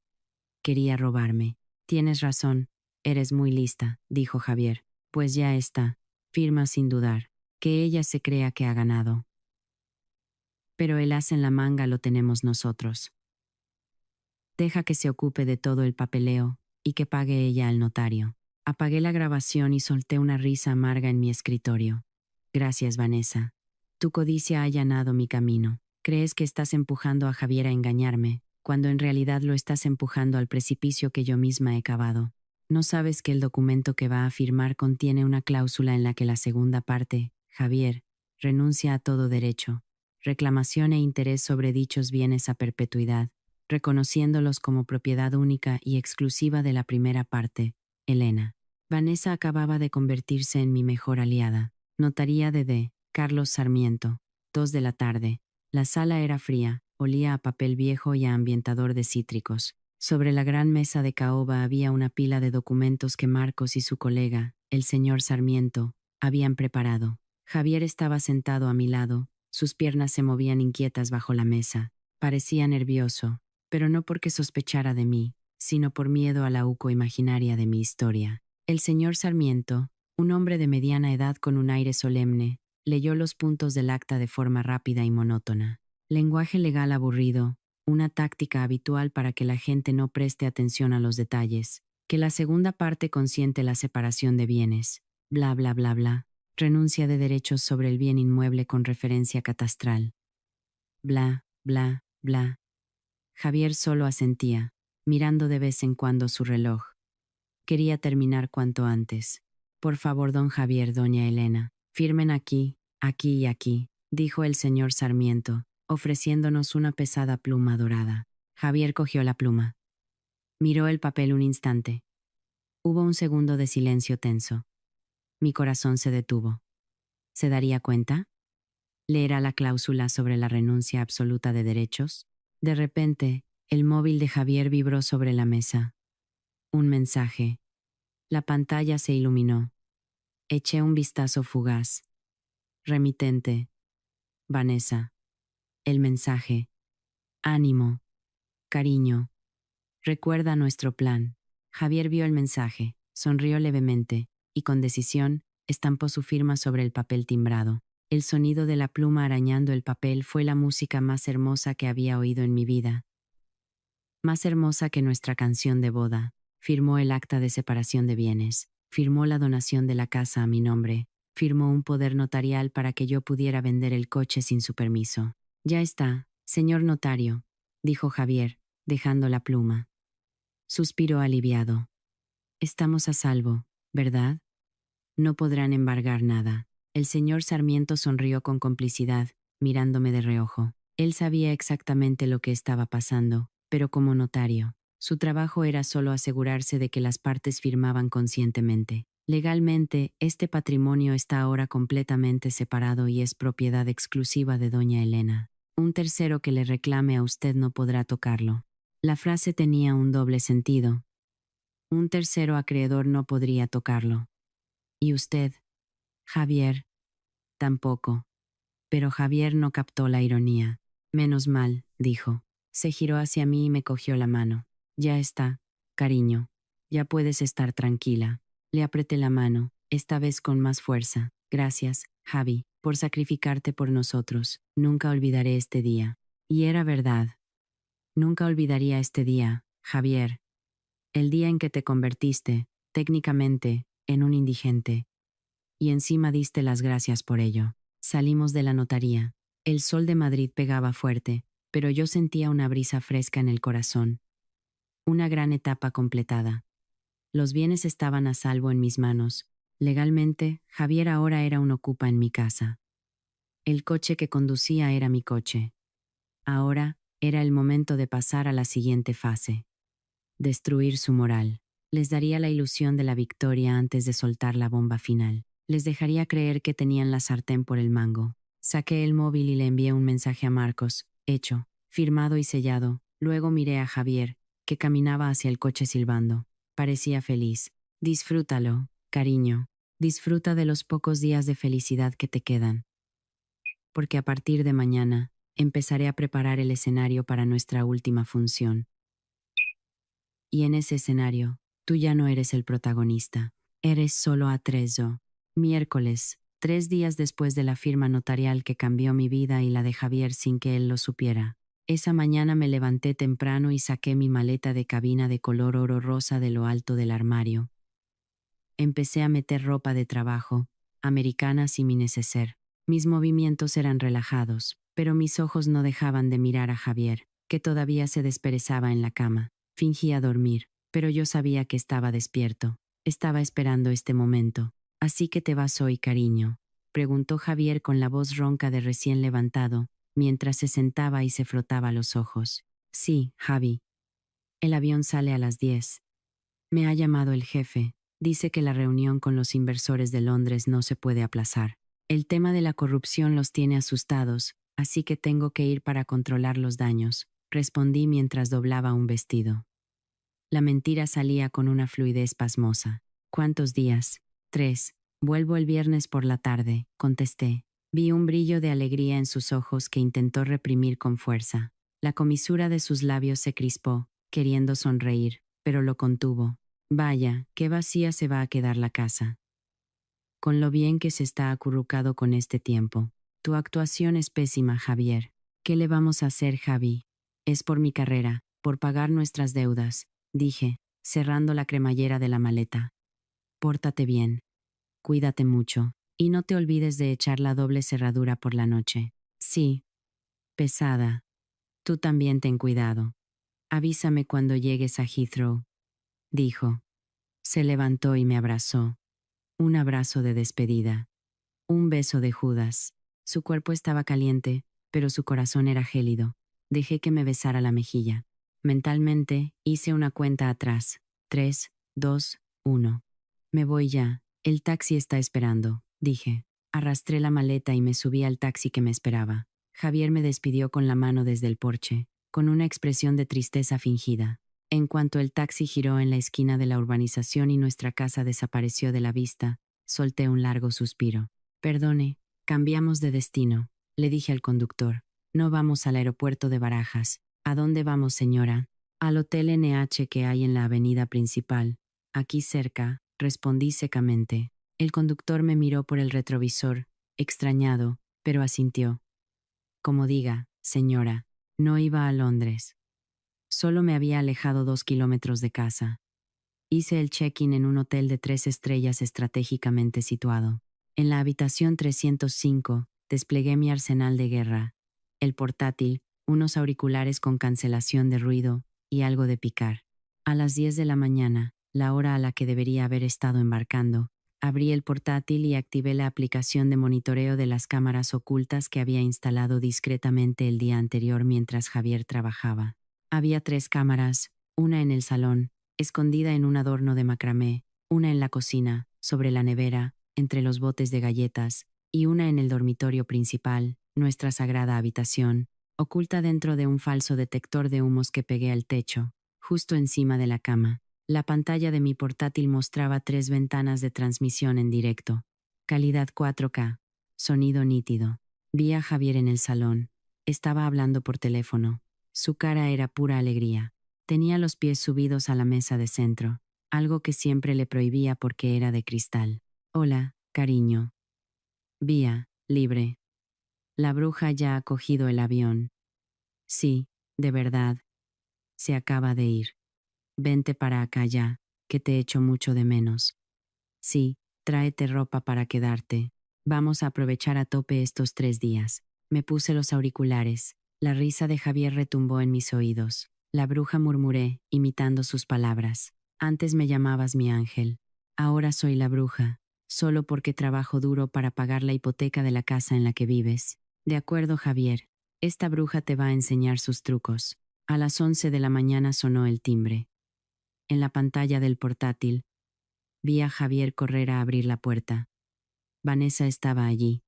Quería robarme. Tienes razón, eres muy lista, dijo Javier. Pues ya está. Firma sin dudar. Que ella se crea que ha ganado. Pero el as en la manga lo tenemos nosotros. Deja que se ocupe de todo el papeleo, y que pague ella al notario. Apagué la grabación y solté una risa amarga en mi escritorio. Gracias, Vanessa. Tu codicia ha allanado mi camino. Crees que estás empujando a Javier a engañarme, cuando en realidad lo estás empujando al precipicio que yo misma he cavado. ¿No sabes que el documento que va a firmar contiene una cláusula en la que la segunda parte, Javier, renuncia a todo derecho, reclamación e interés sobre dichos bienes a perpetuidad, reconociéndolos como propiedad única y exclusiva de la primera parte, Elena? Vanessa acababa de convertirse en mi mejor aliada. Notaría de D. Carlos Sarmiento. 2 de la tarde. La sala era fría, olía a papel viejo y a ambientador de cítricos. Sobre la gran mesa de caoba había una pila de documentos que Marcos y su colega, el señor Sarmiento, habían preparado. Javier estaba sentado a mi lado, sus piernas se movían inquietas bajo la mesa. Parecía nervioso, pero no porque sospechara de mí, sino por miedo a la uco imaginaria de mi historia. El señor Sarmiento, un hombre de mediana edad con un aire solemne, leyó los puntos del acta de forma rápida y monótona. Lenguaje legal aburrido, una táctica habitual para que la gente no preste atención a los detalles, que la segunda parte consiente la separación de bienes, bla bla bla bla, renuncia de derechos sobre el bien inmueble con referencia catastral. Bla, bla, bla. Javier solo asentía, mirando de vez en cuando su reloj. Quería terminar cuanto antes. Por favor, don Javier, doña Elena, firmen aquí, aquí y aquí, dijo el señor Sarmiento, ofreciéndonos una pesada pluma dorada. Javier cogió la pluma. Miró el papel un instante. Hubo un segundo de silencio tenso. Mi corazón se detuvo. ¿Se daría cuenta? ¿Leerá la cláusula sobre la renuncia absoluta de derechos? De repente, el móvil de Javier vibró sobre la mesa. Un mensaje. La pantalla se iluminó. Eché un vistazo fugaz. Remitente. Vanessa. El mensaje. Ánimo. Cariño. Recuerda nuestro plan. Javier vio el mensaje, sonrió levemente, y con decisión, estampó su firma sobre el papel timbrado. El sonido de la pluma arañando el papel fue la música más hermosa que había oído en mi vida. Más hermosa que nuestra canción de boda. Firmó el acta de separación de bienes. Firmó la donación de la casa a mi nombre. firmó un poder notarial para que yo pudiera vender el coche sin su permiso. Ya está, señor notario, dijo Javier, dejando la pluma. Suspiró aliviado. Estamos a salvo, ¿verdad? No podrán embargar nada. El señor Sarmiento sonrió con complicidad, mirándome de reojo. Él sabía exactamente lo que estaba pasando, pero como notario, su trabajo era solo asegurarse de que las partes firmaban conscientemente. Legalmente, este patrimonio está ahora completamente separado y es propiedad exclusiva de doña Elena. Un tercero que le reclame a usted no podrá tocarlo. La frase tenía un doble sentido. Un tercero acreedor no podría tocarlo. ¿Y usted, Javier? Tampoco. Pero Javier no captó la ironía. Menos mal, dijo. Se giró hacia mí y me cogió la mano. Ya está, cariño. Ya puedes estar tranquila. Le apreté la mano, esta vez con más fuerza. Gracias, Javi, por sacrificarte por nosotros. Nunca olvidaré este día. Y era verdad. Nunca olvidaría este día, Javier. El día en que te convertiste, técnicamente, en un indigente. Y encima diste las gracias por ello. Salimos de la notaría. El sol de Madrid pegaba fuerte, pero yo sentía una brisa fresca en el corazón. Una gran etapa completada. Los bienes estaban a salvo en mis manos. Legalmente, Javier ahora era un ocupa en mi casa. El coche que conducía era mi coche. Ahora, era el momento de pasar a la siguiente fase. Destruir su moral. Les daría la ilusión de la victoria antes de soltar la bomba final. Les dejaría creer que tenían la sartén por el mango. Saqué el móvil y le envié un mensaje a Marcos, hecho, firmado y sellado. Luego miré a Javier, que caminaba hacia el coche silbando. Parecía feliz. Disfrútalo, cariño. Disfruta de los pocos días de felicidad que te quedan. Porque a partir de mañana, empezaré a preparar el escenario para nuestra última función. Y en ese escenario, tú ya no eres el protagonista. Eres solo Atrezo. Miércoles, 3 días después de la firma notarial que cambió mi vida y la de Javier sin que él lo supiera. Esa mañana me levanté temprano y saqué mi maleta de cabina de color oro rosa de lo alto del armario. Empecé a meter ropa de trabajo, americanas y mi neceser. Mis movimientos eran relajados, pero mis ojos no dejaban de mirar a Javier, que todavía se desperezaba en la cama. Fingía dormir, pero yo sabía que estaba despierto. Estaba esperando este momento. ¿Así que te vas hoy, cariño?, preguntó Javier con la voz ronca de recién levantado, mientras se sentaba y se frotaba los ojos. Sí, Javi. El avión sale a las 10. Me ha llamado el jefe. Dice que la reunión con los inversores de Londres no se puede aplazar. El tema de la corrupción los tiene asustados, así que tengo que ir para controlar los daños, respondí mientras doblaba un vestido. La mentira salía con una fluidez pasmosa. ¿Cuántos días? 3. Vuelvo el viernes por la tarde, contesté. Vi un brillo de alegría en sus ojos que intentó reprimir con fuerza. La comisura de sus labios se crispó, queriendo sonreír, pero lo contuvo. Vaya, qué vacía se va a quedar la casa. Con lo bien que se está acurrucado con este tiempo. Tu actuación es pésima, Javier. ¿Qué le vamos a hacer, Javi? Es por mi carrera, por pagar nuestras deudas, dije, cerrando la cremallera de la maleta. Pórtate bien. Cuídate mucho. Y no te olvides de echar la doble cerradura por la noche. Sí. Pesada. Tú también ten cuidado. Avísame cuando llegues a Heathrow, dijo. Se levantó y me abrazó. Un abrazo de despedida. Un beso de Judas. Su cuerpo estaba caliente, pero su corazón era gélido. Dejé que me besara la mejilla. Mentalmente, hice una cuenta atrás. 3, 2, 1. Me voy ya. El taxi está esperando, dije. Arrastré la maleta y me subí al taxi que me esperaba. Javier me despidió con la mano desde el porche, con una expresión de tristeza fingida. En cuanto el taxi giró en la esquina de la urbanización y nuestra casa desapareció de la vista, solté un largo suspiro. Perdone, cambiamos de destino, le dije al conductor. No vamos al aeropuerto de Barajas. ¿A dónde vamos, señora? Al Hotel NH que hay en la avenida principal. Aquí cerca, respondí secamente. El conductor me miró por el retrovisor, extrañado, pero asintió. Como diga, señora, no iba a Londres. Solo me había alejado 2 kilómetros de casa. Hice el check-in en un hotel de 3 estrellas estratégicamente situado. En la habitación 305, desplegué mi arsenal de guerra. El portátil, unos auriculares con cancelación de ruido, y algo de picar. A las 10 de la mañana, la hora a la que debería haber estado embarcando, abrí el portátil y activé la aplicación de monitoreo de las cámaras ocultas que había instalado discretamente el día anterior mientras Javier trabajaba. Había 3 cámaras, una en el salón, escondida en un adorno de macramé, una en la cocina, sobre la nevera, entre los botes de galletas, y una en el dormitorio principal, nuestra sagrada habitación, oculta dentro de un falso detector de humos que pegué al techo, justo encima de la cama. La pantalla de mi portátil mostraba 3 ventanas de transmisión en directo. Calidad 4K. Sonido nítido. Vi a Javier en el salón. Estaba hablando por teléfono. Su cara era pura alegría. Tenía los pies subidos a la mesa de centro, algo que siempre le prohibía porque era de cristal. Hola, cariño. Vía, libre. La bruja ya ha cogido el avión. Sí, de verdad. Se acaba de ir. Vente para acá ya, que te echo mucho de menos. Sí, tráete ropa para quedarte. Vamos a aprovechar a tope estos 3 días. Me puse los auriculares. La risa de Javier retumbó en mis oídos. La bruja murmuré, imitando sus palabras. Antes me llamabas mi ángel. Ahora soy la bruja, solo porque trabajo duro para pagar la hipoteca de la casa en la que vives. De acuerdo, Javier. Esta bruja te va a enseñar sus trucos. A las 11 de la mañana sonó el timbre. En la pantalla del portátil, vi a Javier correr a abrir la puerta. Vanessa estaba allí.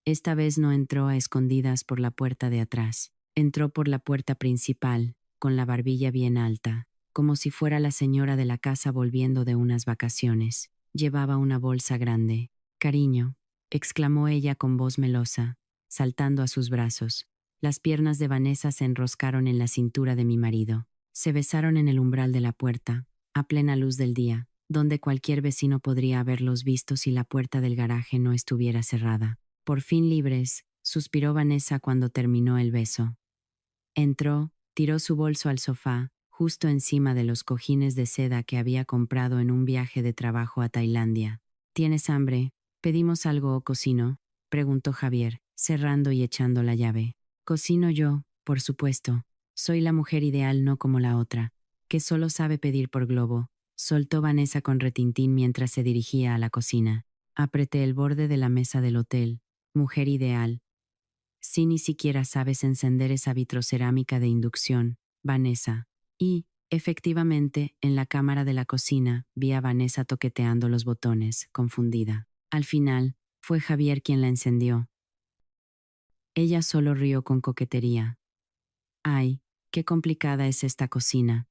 Esta vez no entró a escondidas por la puerta de atrás. Entró por la puerta principal, con la barbilla bien alta, como si fuera la señora de la casa volviendo de unas vacaciones. Llevaba una bolsa grande. Cariño, exclamó ella con voz melosa, saltando a sus brazos. Las piernas de Vanessa se enroscaron en la cintura de mi marido. Se besaron en el umbral de la puerta, a plena luz del día, donde cualquier vecino podría haberlos visto si la puerta del garaje no estuviera cerrada. Por fin libres, suspiró Vanessa cuando terminó el beso. Entró, tiró su bolso al sofá, justo encima de los cojines de seda que había comprado en un viaje de trabajo a Tailandia. ¿Tienes hambre? ¿Pedimos algo o cocino?, preguntó Javier, cerrando y echando la llave. Cocino yo, por supuesto. Soy la mujer ideal, no como la otra, que solo sabe pedir por globo, soltó Vanessa con retintín mientras se dirigía a la cocina. Apreté el borde de la mesa del hotel. Mujer ideal. Si ni siquiera sabes encender esa vitrocerámica de inducción, Vanessa. Y, efectivamente, en la cámara de la cocina, vi a Vanessa toqueteando los botones, confundida. Al final, fue Javier quien la encendió. Ella solo rió con coquetería. Ay, qué complicada es esta cocina.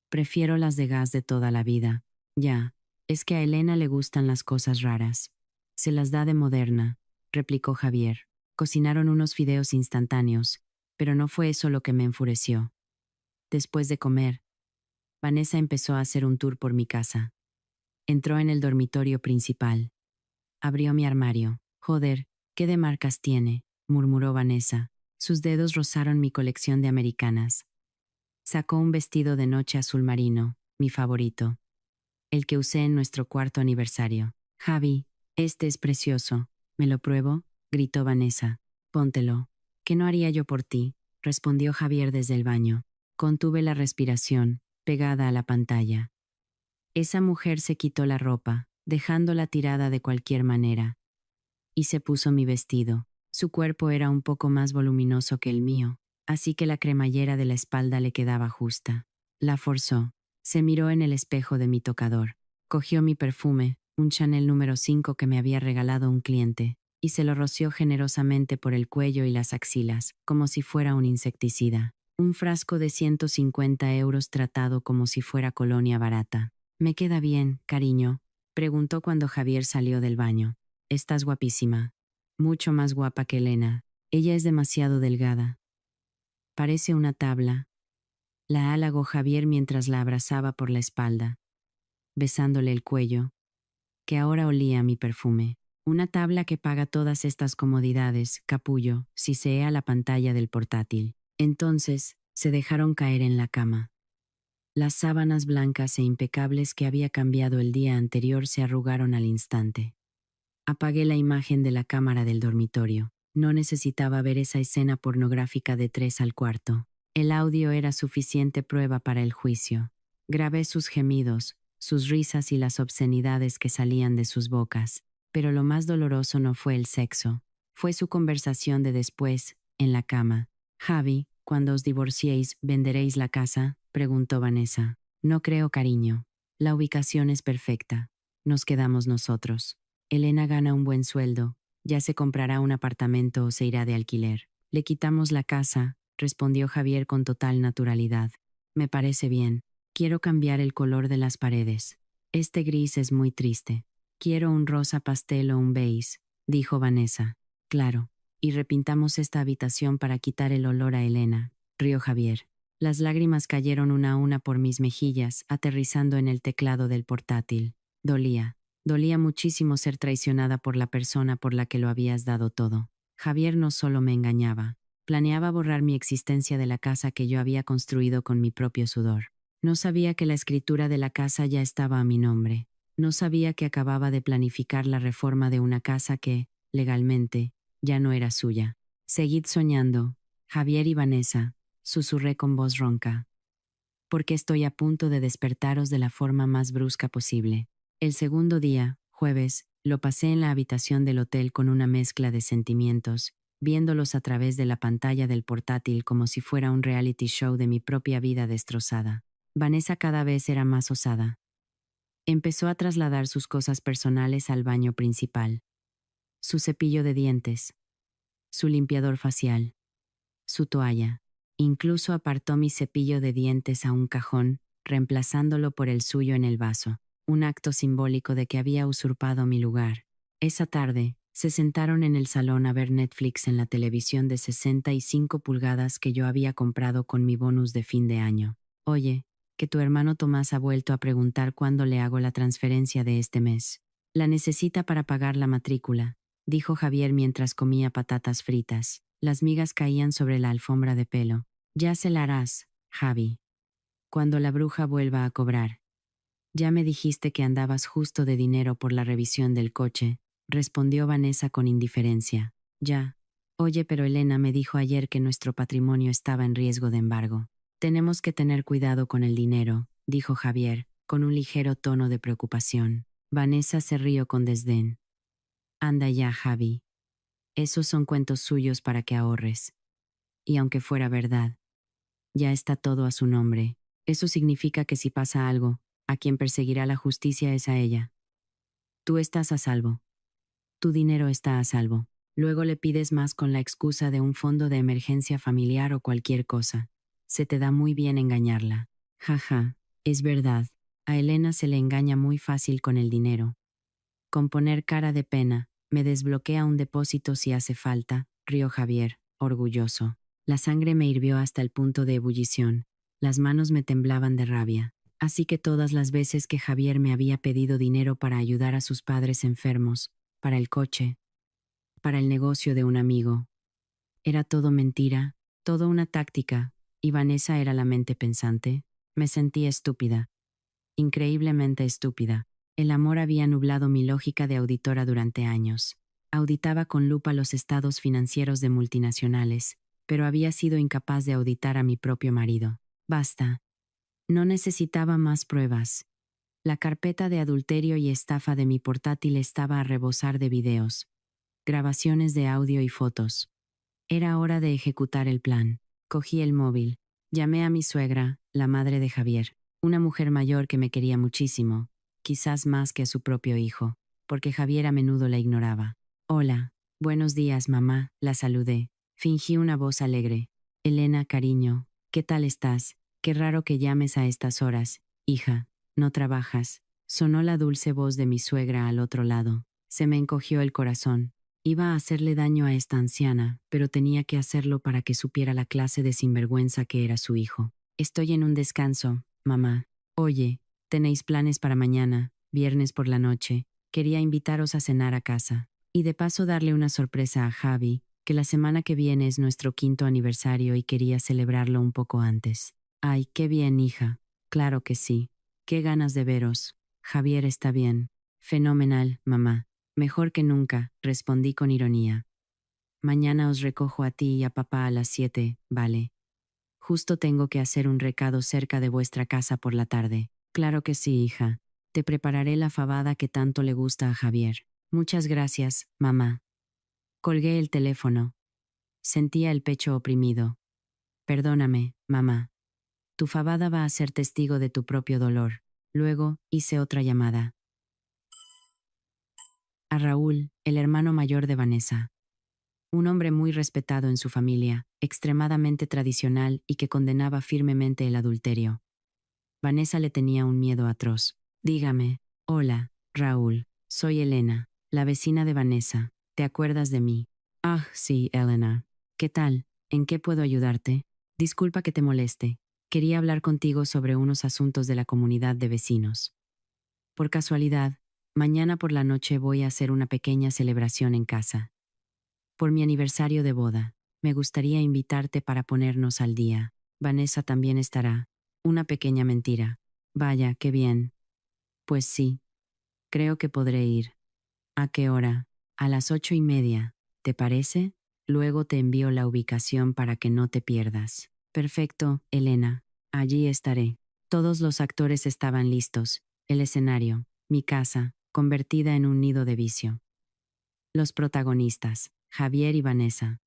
Prefiero las de gas de toda la vida. Ya, es que a Elena le gustan las cosas raras. Se las da de moderna, replicó Javier. Cocinaron unos fideos instantáneos, pero no fue eso lo que me enfureció. Después de comer, Vanessa empezó a hacer un tour por mi casa. Entró en el dormitorio principal. Abrió mi armario. Joder, ¿qué de marcas tiene?, murmuró Vanessa. Sus dedos rozaron mi colección de americanas. Sacó un vestido de noche azul marino, mi favorito. El que usé en nuestro 4º aniversario. Javi, este es precioso. ¿Me lo pruebo?, gritó Vanessa. Póntelo. ¿Qué no haría yo por ti?, respondió Javier desde el baño. Contuve la respiración, pegada a la pantalla. Esa mujer se quitó la ropa, dejándola tirada de cualquier manera. Y se puso mi vestido. Su cuerpo era un poco más voluminoso que el mío, así que la cremallera de la espalda le quedaba justa. La forzó. Se miró en el espejo de mi tocador. Cogió mi perfume, un Chanel número 5 que me había regalado un cliente, y se lo roció generosamente por el cuello y las axilas, como si fuera un insecticida. Un frasco de 150 euros tratado como si fuera colonia barata. ¿Me queda bien, cariño?, preguntó cuando Javier salió del baño. Estás guapísima. Mucho más guapa que Elena. Ella es demasiado delgada. Parece una tabla. La halagó Javier mientras la abrazaba por la espalda, besándole el cuello, que ahora olía a mi perfume. Una tabla que paga todas estas comodidades, capullo, siseé a la pantalla del portátil. Entonces, se dejaron caer en la cama. Las sábanas blancas e impecables que había cambiado el día anterior se arrugaron al instante. Apagué la imagen de la cámara del dormitorio. No necesitaba ver esa escena pornográfica de 3 al cuarto. El audio era suficiente prueba para el juicio. Grabé sus gemidos, sus risas y las obscenidades que salían de sus bocas. Pero lo más doloroso no fue el sexo. Fue su conversación de después, en la cama. «Javi, cuando os divorciéis, ¿venderéis la casa?», preguntó Vanessa. «No creo, cariño. La ubicación es perfecta. Nos quedamos nosotros. Elena gana un buen sueldo. Ya se comprará un apartamento o se irá de alquiler. Le quitamos la casa», respondió Javier con total naturalidad. «Me parece bien. Quiero cambiar el color de las paredes. Este gris es muy triste. Quiero un rosa pastel o un beige», dijo Vanessa. «Claro. Y repintamos esta habitación para quitar el olor a Elena», rió Javier. Las lágrimas cayeron una a una por mis mejillas, aterrizando en el teclado del portátil. Dolía. Dolía muchísimo ser traicionada por la persona por la que lo habías dado todo. Javier no solo me engañaba. Planeaba borrar mi existencia de la casa que yo había construido con mi propio sudor. No sabía que la escritura de la casa ya estaba a mi nombre. No sabía que acababa de planificar la reforma de una casa que, legalmente, ya no era suya. «Seguid soñando, Javier y Vanessa», susurré con voz ronca. «Porque estoy a punto de despertaros de la forma más brusca posible». El segundo día, jueves, lo pasé en la habitación del hotel con una mezcla de sentimientos, viéndolos a través de la pantalla del portátil como si fuera un reality show de mi propia vida destrozada. Vanessa cada vez era más osada. Empezó a trasladar sus cosas personales al baño principal. Su cepillo de dientes, su limpiador facial, su toalla. Incluso apartó mi cepillo de dientes a un cajón, reemplazándolo por el suyo en el vaso, un acto simbólico de que había usurpado mi lugar. Esa tarde, se sentaron en el salón a ver Netflix en la televisión de 65 pulgadas que yo había comprado con mi bonus de fin de año. «Oye, que tu hermano Tomás ha vuelto a preguntar cuándo le hago la transferencia de este mes. La necesita para pagar la matrícula», dijo Javier mientras comía patatas fritas. Las migas caían sobre la alfombra de pelo. «Ya se la harás, Javi. Cuando la bruja vuelva a cobrar». «Ya me dijiste que andabas justo de dinero por la revisión del coche», respondió Vanessa con indiferencia. «Ya. Oye, pero Elena me dijo ayer que nuestro patrimonio estaba en riesgo de embargo. Tenemos que tener cuidado con el dinero», dijo Javier, con un ligero tono de preocupación. Vanessa se rió con desdén. «Anda ya, Javi. Esos son cuentos suyos para que ahorres. Y aunque fuera verdad, ya está todo a su nombre. Eso significa que si pasa algo, a quien perseguirá la justicia es a ella. Tú estás a salvo. Tu dinero está a salvo. Luego le pides más con la excusa de un fondo de emergencia familiar o cualquier cosa. Se te da muy bien engañarla. Jaja, es verdad. A Elena se le engaña muy fácil con el dinero. Con poner cara de pena, me desbloquea un depósito si hace falta», rió Javier, orgulloso. La sangre me hirvió hasta el punto de ebullición. Las manos me temblaban de rabia. Así que todas las veces que Javier me había pedido dinero para ayudar a sus padres enfermos, para el coche, para el negocio de un amigo, era todo mentira, todo una táctica, y Vanessa era la mente pensante. Me sentí estúpida. Increíblemente estúpida. El amor había nublado mi lógica de auditora durante años. Auditaba con lupa los estados financieros de multinacionales, pero había sido incapaz de auditar a mi propio marido. Basta. No necesitaba más pruebas. La carpeta de adulterio y estafa de mi portátil estaba a rebosar de videos, grabaciones de audio y fotos. Era hora de ejecutar el plan. Cogí el móvil. Llamé a mi suegra, la madre de Javier, una mujer mayor que me quería muchísimo, quizás más que a su propio hijo, porque Javier a menudo la ignoraba. «Hola, buenos días, mamá», la saludé. Fingí una voz alegre. «Elena, cariño, ¿qué tal estás? Qué raro que llames a estas horas. Hija, ¿no trabajas?», sonó la dulce voz de mi suegra al otro lado. Se me encogió el corazón. Iba a hacerle daño a esta anciana, pero tenía que hacerlo para que supiera la clase de sinvergüenza que era su hijo. «Estoy en un descanso, mamá. Oye, ¿tenéis planes para mañana, viernes por la noche? Quería invitaros a cenar a casa. Y de paso darle una sorpresa a Javi, que la semana que viene es nuestro 5º aniversario y quería celebrarlo un poco antes». «Ay, qué bien, hija. Claro que sí. Qué ganas de veros. Javier está bien». «Fenomenal, mamá. Mejor que nunca, respondí con ironía. Mañana os recojo a ti y a papá a las 7, ¿vale? Justo tengo que hacer un recado cerca de vuestra casa por la tarde. Claro que sí, hija. Te prepararé la fabada que tanto le gusta a Javier. Muchas gracias, mamá. Colgué el teléfono. Sentía el pecho oprimido. Perdóname, mamá. Tu fabada va a ser testigo de tu propio dolor. Luego, hice otra llamada. A Raúl, el hermano mayor de Vanessa. Un hombre muy respetado en su familia, extremadamente tradicional y que condenaba firmemente el adulterio. Vanessa le tenía un miedo atroz. Dígame. Hola, Raúl. Soy Elena, la vecina de Vanessa. ¿Te acuerdas de mí? Ah, sí, Elena. ¿Qué tal? ¿En qué puedo ayudarte? Disculpa que te moleste. Quería hablar contigo sobre unos asuntos de la comunidad de vecinos. Por casualidad, mañana por la noche voy a hacer una pequeña celebración en casa. Por mi aniversario de boda, me gustaría invitarte para ponernos al día. Vanessa también estará. Una pequeña mentira. Vaya, qué bien. Pues sí. Creo que podré ir. ¿A qué hora? A las 8:30. ¿Te parece? Luego te envío la ubicación para que no te pierdas. Perfecto, Elena. Allí estaré. Todos los actores estaban listos. El escenario, mi casa, convertida en un nido de vicio. Los protagonistas, Javier y Vanessa.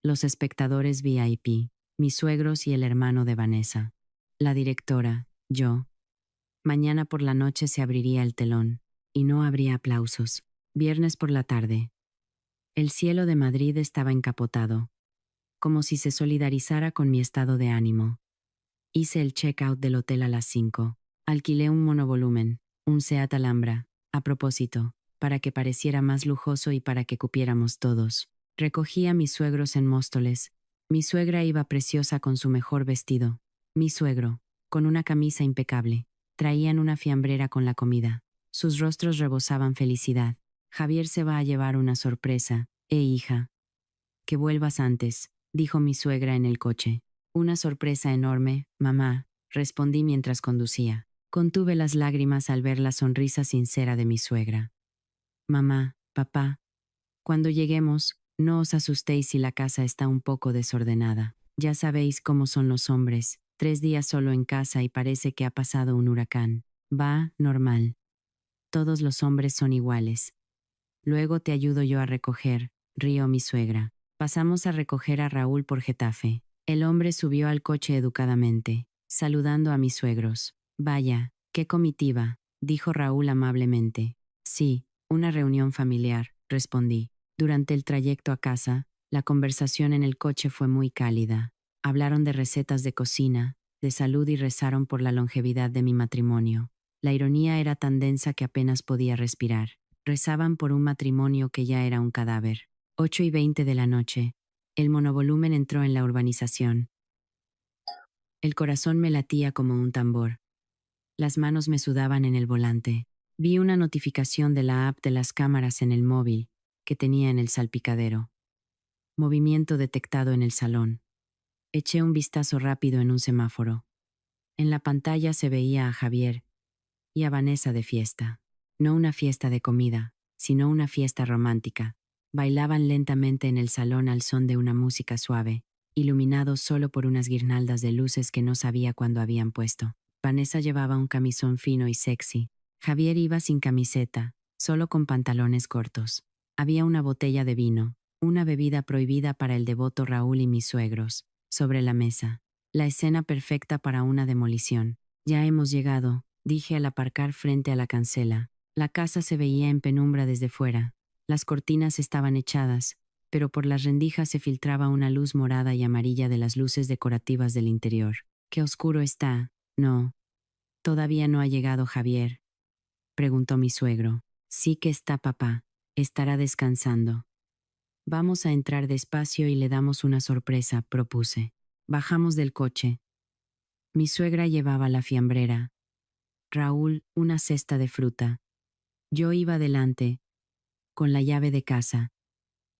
Los espectadores VIP, mis suegros y el hermano de Vanessa. La directora, yo. Mañana por la noche se abriría el telón, y no habría aplausos. Viernes por la tarde. El cielo de Madrid estaba encapotado, como si se solidarizara con mi estado de ánimo. Hice el check-out del hotel a las 5. Alquilé un monovolumen, un Seat Alhambra, a propósito, para que pareciera más lujoso y para que cupiéramos todos. Recogí a mis suegros en Móstoles. Mi suegra iba preciosa con su mejor vestido. Mi suegro, con una camisa impecable. Traían una fiambrera con la comida. Sus rostros rebosaban felicidad. Javier se va a llevar una sorpresa. Hija. Que vuelvas antes, dijo mi suegra en el coche. Una sorpresa enorme, mamá, respondí mientras conducía. Contuve las lágrimas al ver la sonrisa sincera de mi suegra. Mamá, papá, cuando lleguemos, no os asustéis si la casa está un poco desordenada. Ya sabéis cómo son los hombres, 3 días solo en casa y parece que ha pasado un huracán. Va, normal. Todos los hombres son iguales. Luego te ayudo yo a recoger, rió mi suegra. Pasamos a recoger a Raúl por Getafe. El hombre subió al coche educadamente, saludando a mis suegros. Vaya, qué comitiva, dijo Raúl amablemente. Sí, una reunión familiar, respondí. Durante el trayecto a casa, la conversación en el coche fue muy cálida. Hablaron de recetas de cocina, de salud y rezaron por la longevidad de mi matrimonio. La ironía era tan densa que apenas podía respirar. Rezaban por un matrimonio que ya era un cadáver. 8:20 de la noche. El monovolumen entró en la urbanización. El corazón me latía como un tambor. Las manos me sudaban en el volante. Vi una notificación de la app de las cámaras en el móvil, que tenía en el salpicadero. Movimiento detectado en el salón. Eché un vistazo rápido en un semáforo. En la pantalla se veía a Javier y a Vanessa de fiesta. No una fiesta de comida, sino una fiesta romántica. Bailaban lentamente en el salón al son de una música suave, iluminados solo por unas guirnaldas de luces que no sabía cuándo habían puesto. Vanessa llevaba un camisón fino y sexy. Javier iba sin camiseta, solo con pantalones cortos. Había una botella de vino, una bebida prohibida para el devoto Raúl y mis suegros, sobre la mesa. La escena perfecta para una demolición. Ya hemos llegado, dije al aparcar frente a la cancela. La casa se veía en penumbra desde fuera. Las cortinas estaban echadas, pero por las rendijas se filtraba una luz morada y amarilla de las luces decorativas del interior. «¿Qué oscuro está?» «No. ¿Todavía no ha llegado Javier?», preguntó mi suegro. «Sí que está papá. Estará descansando». «Vamos a entrar despacio y le damos una sorpresa», propuse. Bajamos del coche. Mi suegra llevaba la fiambrera. Raúl, una cesta de fruta. Yo iba delante, con la llave de casa.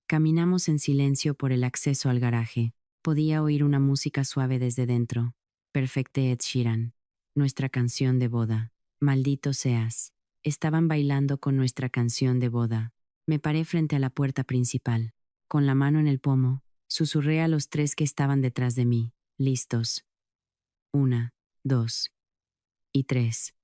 Caminamos en silencio por el acceso al garaje. Podía oír una música suave desde dentro. Perfecte Ed Sheeran. Nuestra canción de boda. Maldito seas. estaban bailando con nuestra canción de boda. Me paré frente a la puerta principal. Con la mano en el pomo, susurré a los 3 que estaban detrás de mí. Listos. 1, 2 y 3.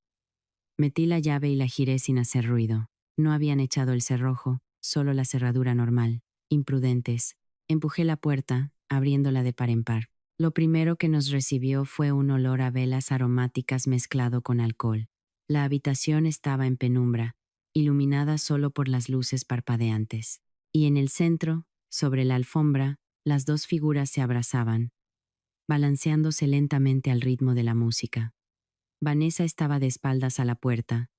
Metí la llave y la giré sin hacer ruido. No habían echado el cerrojo, solo la cerradura normal. Imprudentes. Empujé la puerta, abriéndola de par en par. Lo primero que nos recibió fue un olor a velas aromáticas mezclado con alcohol. La habitación estaba en penumbra, iluminada solo por las luces parpadeantes. Y en el centro, sobre la alfombra, las 2 figuras se abrazaban, balanceándose lentamente al ritmo de la música. Vanessa estaba de espaldas a la puerta,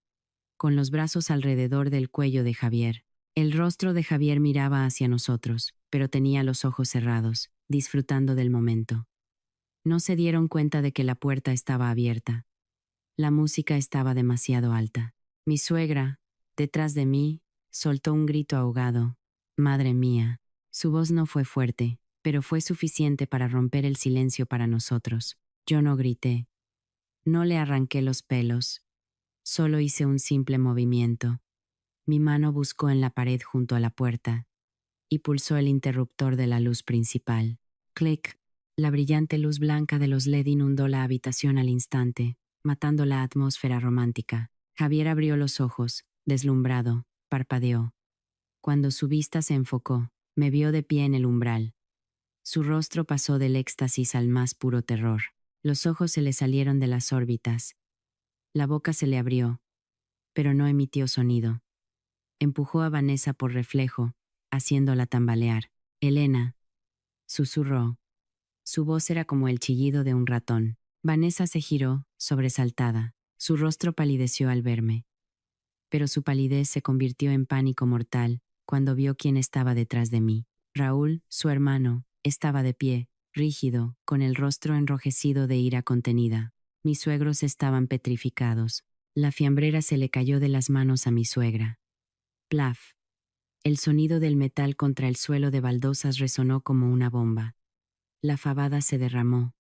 con los brazos alrededor del cuello de Javier. El rostro de Javier miraba hacia nosotros, pero tenía los ojos cerrados, disfrutando del momento. No se dieron cuenta de que la puerta estaba abierta. La música estaba demasiado alta. Mi suegra, detrás de mí, soltó un grito ahogado. Madre mía. Su voz no fue fuerte, pero fue suficiente para romper el silencio para nosotros. Yo no grité. No le arranqué los pelos. Solo hice un simple movimiento. Mi mano buscó en la pared junto a la puerta y pulsó el interruptor de la luz principal. Clic. La brillante luz blanca de los LED inundó la habitación al instante, matando la atmósfera romántica. Javier abrió los ojos, deslumbrado, parpadeó. Cuando su vista se enfocó, me vio de pie en el umbral. Su rostro pasó del éxtasis al más puro terror. Los ojos se le salieron de las órbitas. La boca se le abrió, pero no emitió sonido. Empujó a Vanessa por reflejo, haciéndola tambalear. Elena, susurró. Su voz era como el chillido de un ratón. Vanessa se giró, sobresaltada. Su rostro palideció al verme. Pero su palidez se convirtió en pánico mortal cuando vio quién estaba detrás de mí. Raúl, su hermano, estaba de pie, rígido, con el rostro enrojecido de ira contenida. Mis suegros estaban petrificados. La fiambrera se le cayó de las manos a mi suegra. Plaf. El sonido del metal contra el suelo de baldosas resonó como una bomba. La fabada se derramó,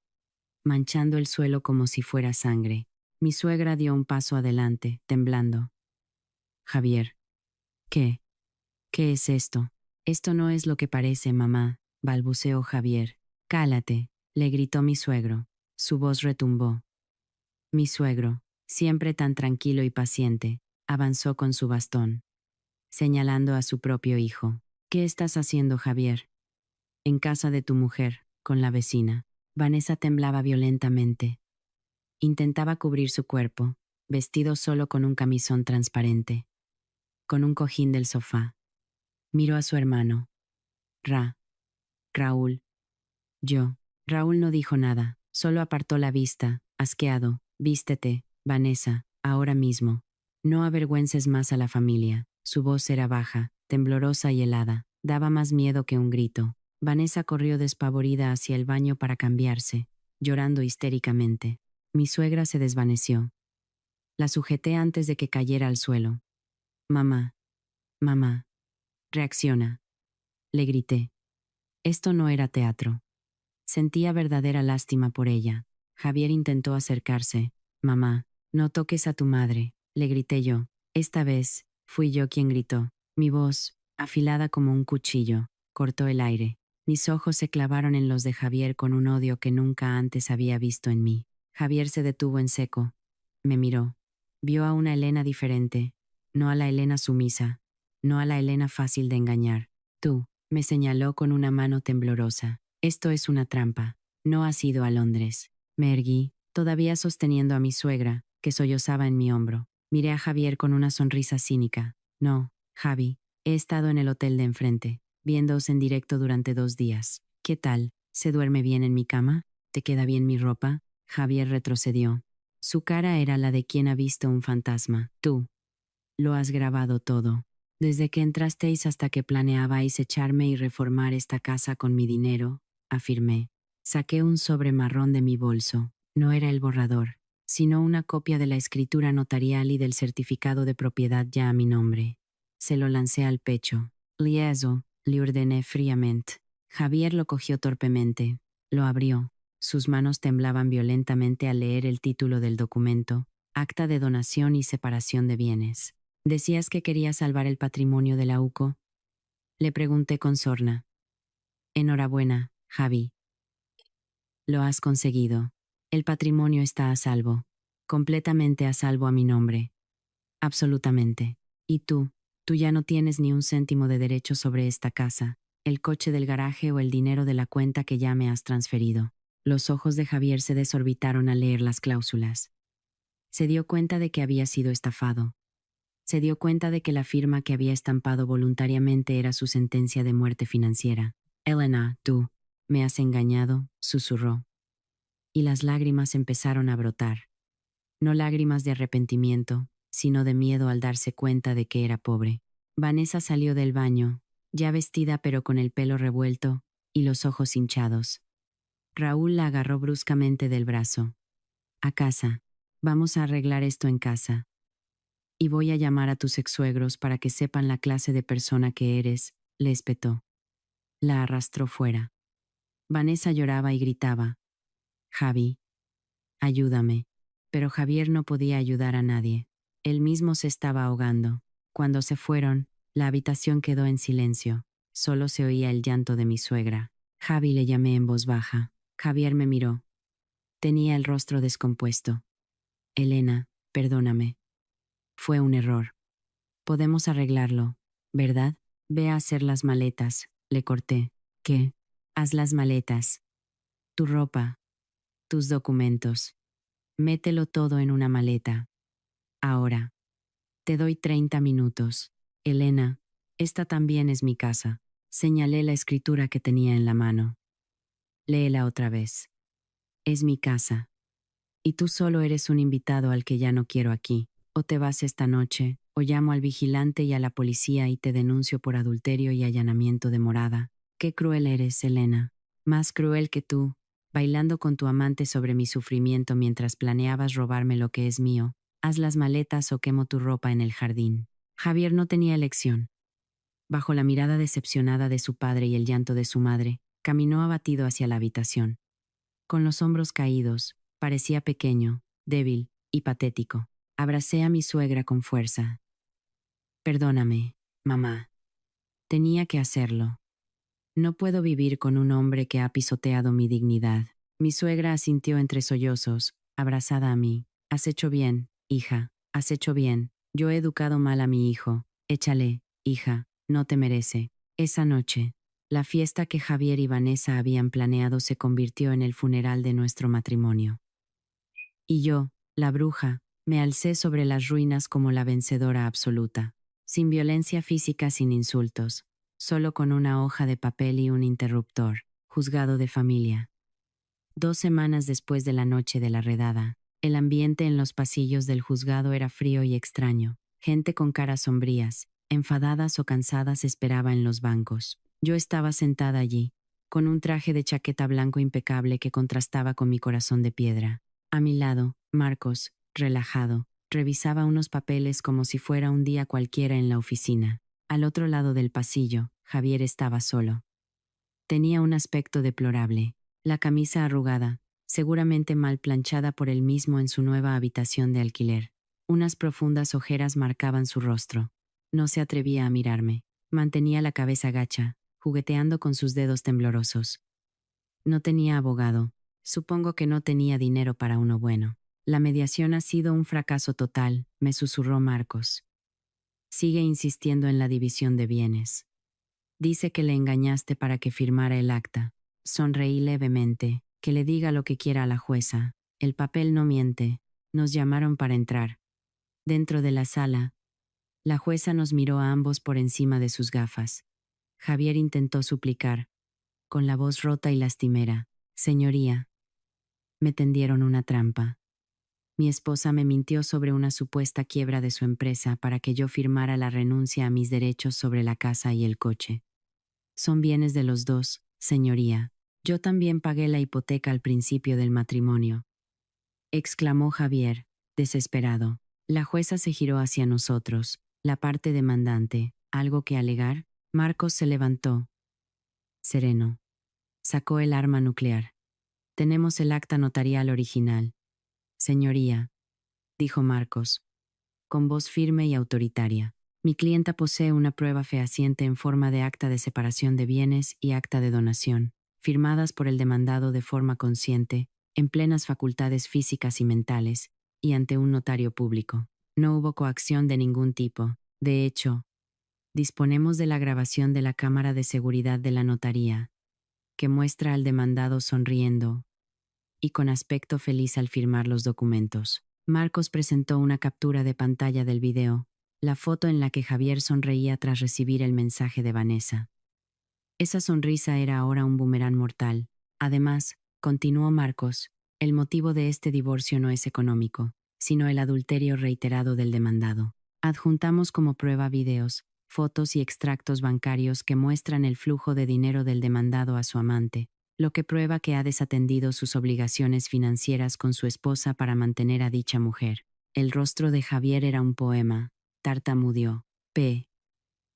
manchando el suelo como si fuera sangre. Mi suegra dio un paso adelante, temblando. Javier. ¿Qué? ¿Qué es esto? Esto no es lo que parece, mamá, balbuceó Javier. Cálate, le gritó mi suegro. Su voz retumbó. Mi suegro, siempre tan tranquilo y paciente, avanzó con su bastón, señalando a su propio hijo. ¿Qué estás haciendo, Javier? En casa de tu mujer, con la vecina. Vanessa temblaba violentamente. Intentaba cubrir su cuerpo, vestido solo con un camisón transparente, con un cojín del sofá. Miró a su hermano. Raúl. Yo. Raúl no dijo nada, solo apartó la vista, asqueado. Vístete, Vanessa, ahora mismo. No avergüences más a la familia. Su voz era baja, temblorosa y helada. Daba más miedo que un grito. Vanessa corrió despavorida hacia el baño para cambiarse, llorando histéricamente. Mi suegra se desvaneció. La sujeté antes de que cayera al suelo. Mamá. Mamá. Reacciona. Le grité. Esto no era teatro. Sentía verdadera lástima por ella. Javier intentó acercarse. Mamá, no toques a tu madre, le grité yo. Esta vez, fui yo quien gritó. Mi voz, afilada como un cuchillo, cortó el aire. Mis ojos se clavaron en los de Javier con un odio que nunca antes había visto en mí. Javier se detuvo en seco. Me miró. Vio a una Elena diferente. No a la Elena sumisa. No a la Elena fácil de engañar. Tú, me señaló con una mano temblorosa. Esto es una trampa. No has ido a Londres. Me erguí, todavía sosteniendo a mi suegra, que sollozaba en mi hombro. Miré a Javier con una sonrisa cínica. No, Javi, he estado en el hotel de enfrente, viéndoos en directo durante 2 días. ¿Qué tal? ¿Se duerme bien en mi cama? ¿Te queda bien mi ropa? Javier retrocedió. Su cara era la de quien ha visto un fantasma. Tú. Lo has grabado todo. Desde que entrasteis hasta que planeabais echarme y reformar esta casa con mi dinero, afirmé. Saqué un sobre marrón de mi bolso. No era el borrador, sino una copia de la escritura notarial y del certificado de propiedad ya a mi nombre. Se lo lancé al pecho. Lieso, le ordené fríamente. Javier lo cogió torpemente. Lo abrió. Sus manos temblaban violentamente al leer el título del documento. acta de donación y separación de bienes. ¿Decías que querías salvar el patrimonio de la UCO? Le pregunté con sorna. Enhorabuena, Javi. Lo has conseguido. El patrimonio está a salvo. Completamente a salvo a mi nombre. Absolutamente. ¿Y tú ya no tienes ni un céntimo de derecho sobre esta casa, el coche del garaje o el dinero de la cuenta que ya me has transferido? Los ojos de Javier se desorbitaron al leer las cláusulas. Se dio cuenta de que había sido estafado. Se dio cuenta de que la firma que había estampado voluntariamente era su sentencia de muerte financiera. Elena, tú, me has engañado, susurró. Y las lágrimas empezaron a brotar. No lágrimas de arrepentimiento, sino de miedo al darse cuenta de que era pobre. Vanessa salió del baño, ya vestida pero con el pelo revuelto y los ojos hinchados. Raúl la agarró bruscamente del brazo. A casa. Vamos a arreglar esto en casa. Y voy a llamar a tus exsuegros para que sepan la clase de persona que eres, le espetó. La arrastró fuera. Vanessa lloraba y gritaba. Javi. Ayúdame. Pero Javier no podía ayudar a nadie. Él mismo se estaba ahogando. Cuando se fueron, la habitación quedó en silencio. Solo se oía el llanto de mi suegra. Javi, le llamé en voz baja. Javier me miró. Tenía el rostro descompuesto. Elena, perdóname. Fue un error. Podemos arreglarlo, ¿verdad? Ve a hacer las maletas, le corté. ¿Qué? Haz las maletas. Tu ropa. Tus documentos. Mételo todo en una maleta. Ahora. Te doy 30 minutos. Elena, esta también es mi casa. Señalé la escritura que tenía en la mano. Léela otra vez. Es mi casa. Y tú solo eres un invitado al que ya no quiero aquí. O te vas esta noche, o llamo al vigilante y a la policía y te denuncio por adulterio y allanamiento de morada. Qué cruel eres, Elena. Más cruel que tú, bailando con tu amante sobre mi sufrimiento mientras planeabas robarme lo que es mío. Haz las maletas o quemo tu ropa en el jardín. Javier no tenía elección. Bajo la mirada decepcionada de su padre y el llanto de su madre, caminó abatido hacia la habitación. Con los hombros caídos, parecía pequeño, débil y patético. Abracé a mi suegra con fuerza. Perdóname, mamá. Tenía que hacerlo. No puedo vivir con un hombre que ha pisoteado mi dignidad. Mi suegra asintió entre sollozos, abrazada a mí. Has hecho bien, hija, has hecho bien. Yo he educado mal a mi hijo. Échale, hija, no te merece. Esa noche, la fiesta que Javier y Vanessa habían planeado se convirtió en el funeral de nuestro matrimonio. Y yo, la bruja, me alcé sobre las ruinas como la vencedora absoluta, sin violencia física, sin insultos, solo con una hoja de papel y un interruptor, juzgado de familia. 2 semanas después de la noche de la redada, el ambiente en los pasillos del juzgado era frío y extraño. Gente con caras sombrías, enfadadas o cansadas esperaba en los bancos. Yo estaba sentada allí, con un traje de chaqueta blanco impecable que contrastaba con mi corazón de piedra. A mi lado, Marcos, relajado, revisaba unos papeles como si fuera un día cualquiera en la oficina. Al otro lado del pasillo, Javier estaba solo. Tenía un aspecto deplorable, la camisa arrugada, seguramente mal planchada por él mismo en su nueva habitación de alquiler. Unas profundas ojeras marcaban su rostro. No se atrevía a mirarme. Mantenía la cabeza gacha, jugueteando con sus dedos temblorosos. No tenía abogado. Supongo que no tenía dinero para uno bueno. La mediación ha sido un fracaso total, me susurró Marcos. Sigue insistiendo en la división de bienes. Dice que le engañaste para que firmara el acta. Sonreí levemente. Que le diga lo que quiera a la jueza. El papel no miente. Nos llamaron para entrar. Dentro de la sala, la jueza nos miró a ambos por encima de sus gafas. Javier intentó suplicar, con la voz rota y lastimera. Señoría. Me tendieron una trampa. Mi esposa me mintió sobre una supuesta quiebra de su empresa para que yo firmara la renuncia a mis derechos sobre la casa y el coche. Son bienes de los dos, señoría. Yo también pagué la hipoteca al principio del matrimonio. Exclamó Javier, desesperado. La jueza se giró hacia nosotros, la parte demandante. ¿Algo que alegar? Marcos se levantó. Sereno. Sacó el arma nuclear. Tenemos el acta notarial original. Señoría, dijo Marcos, con voz firme y autoritaria. Mi clienta posee una prueba fehaciente en forma de acta de separación de bienes y acta de donación, firmadas por el demandado de forma consciente, en plenas facultades físicas y mentales, y ante un notario público. No hubo coacción de ningún tipo. De hecho, disponemos de la grabación de la cámara de seguridad de la notaría, que muestra al demandado sonriendo y con aspecto feliz al firmar los documentos. Marcos presentó una captura de pantalla del video, la foto en la que Javier sonreía tras recibir el mensaje de Vanessa. Esa sonrisa era ahora un boomerang mortal. Además, continuó Marcos, el motivo de este divorcio no es económico, sino el adulterio reiterado del demandado. Adjuntamos como prueba videos, fotos y extractos bancarios que muestran el flujo de dinero del demandado a su amante, lo que prueba que ha desatendido sus obligaciones financieras con su esposa para mantener a dicha mujer. El rostro de Javier era un poema. Tartamudeó.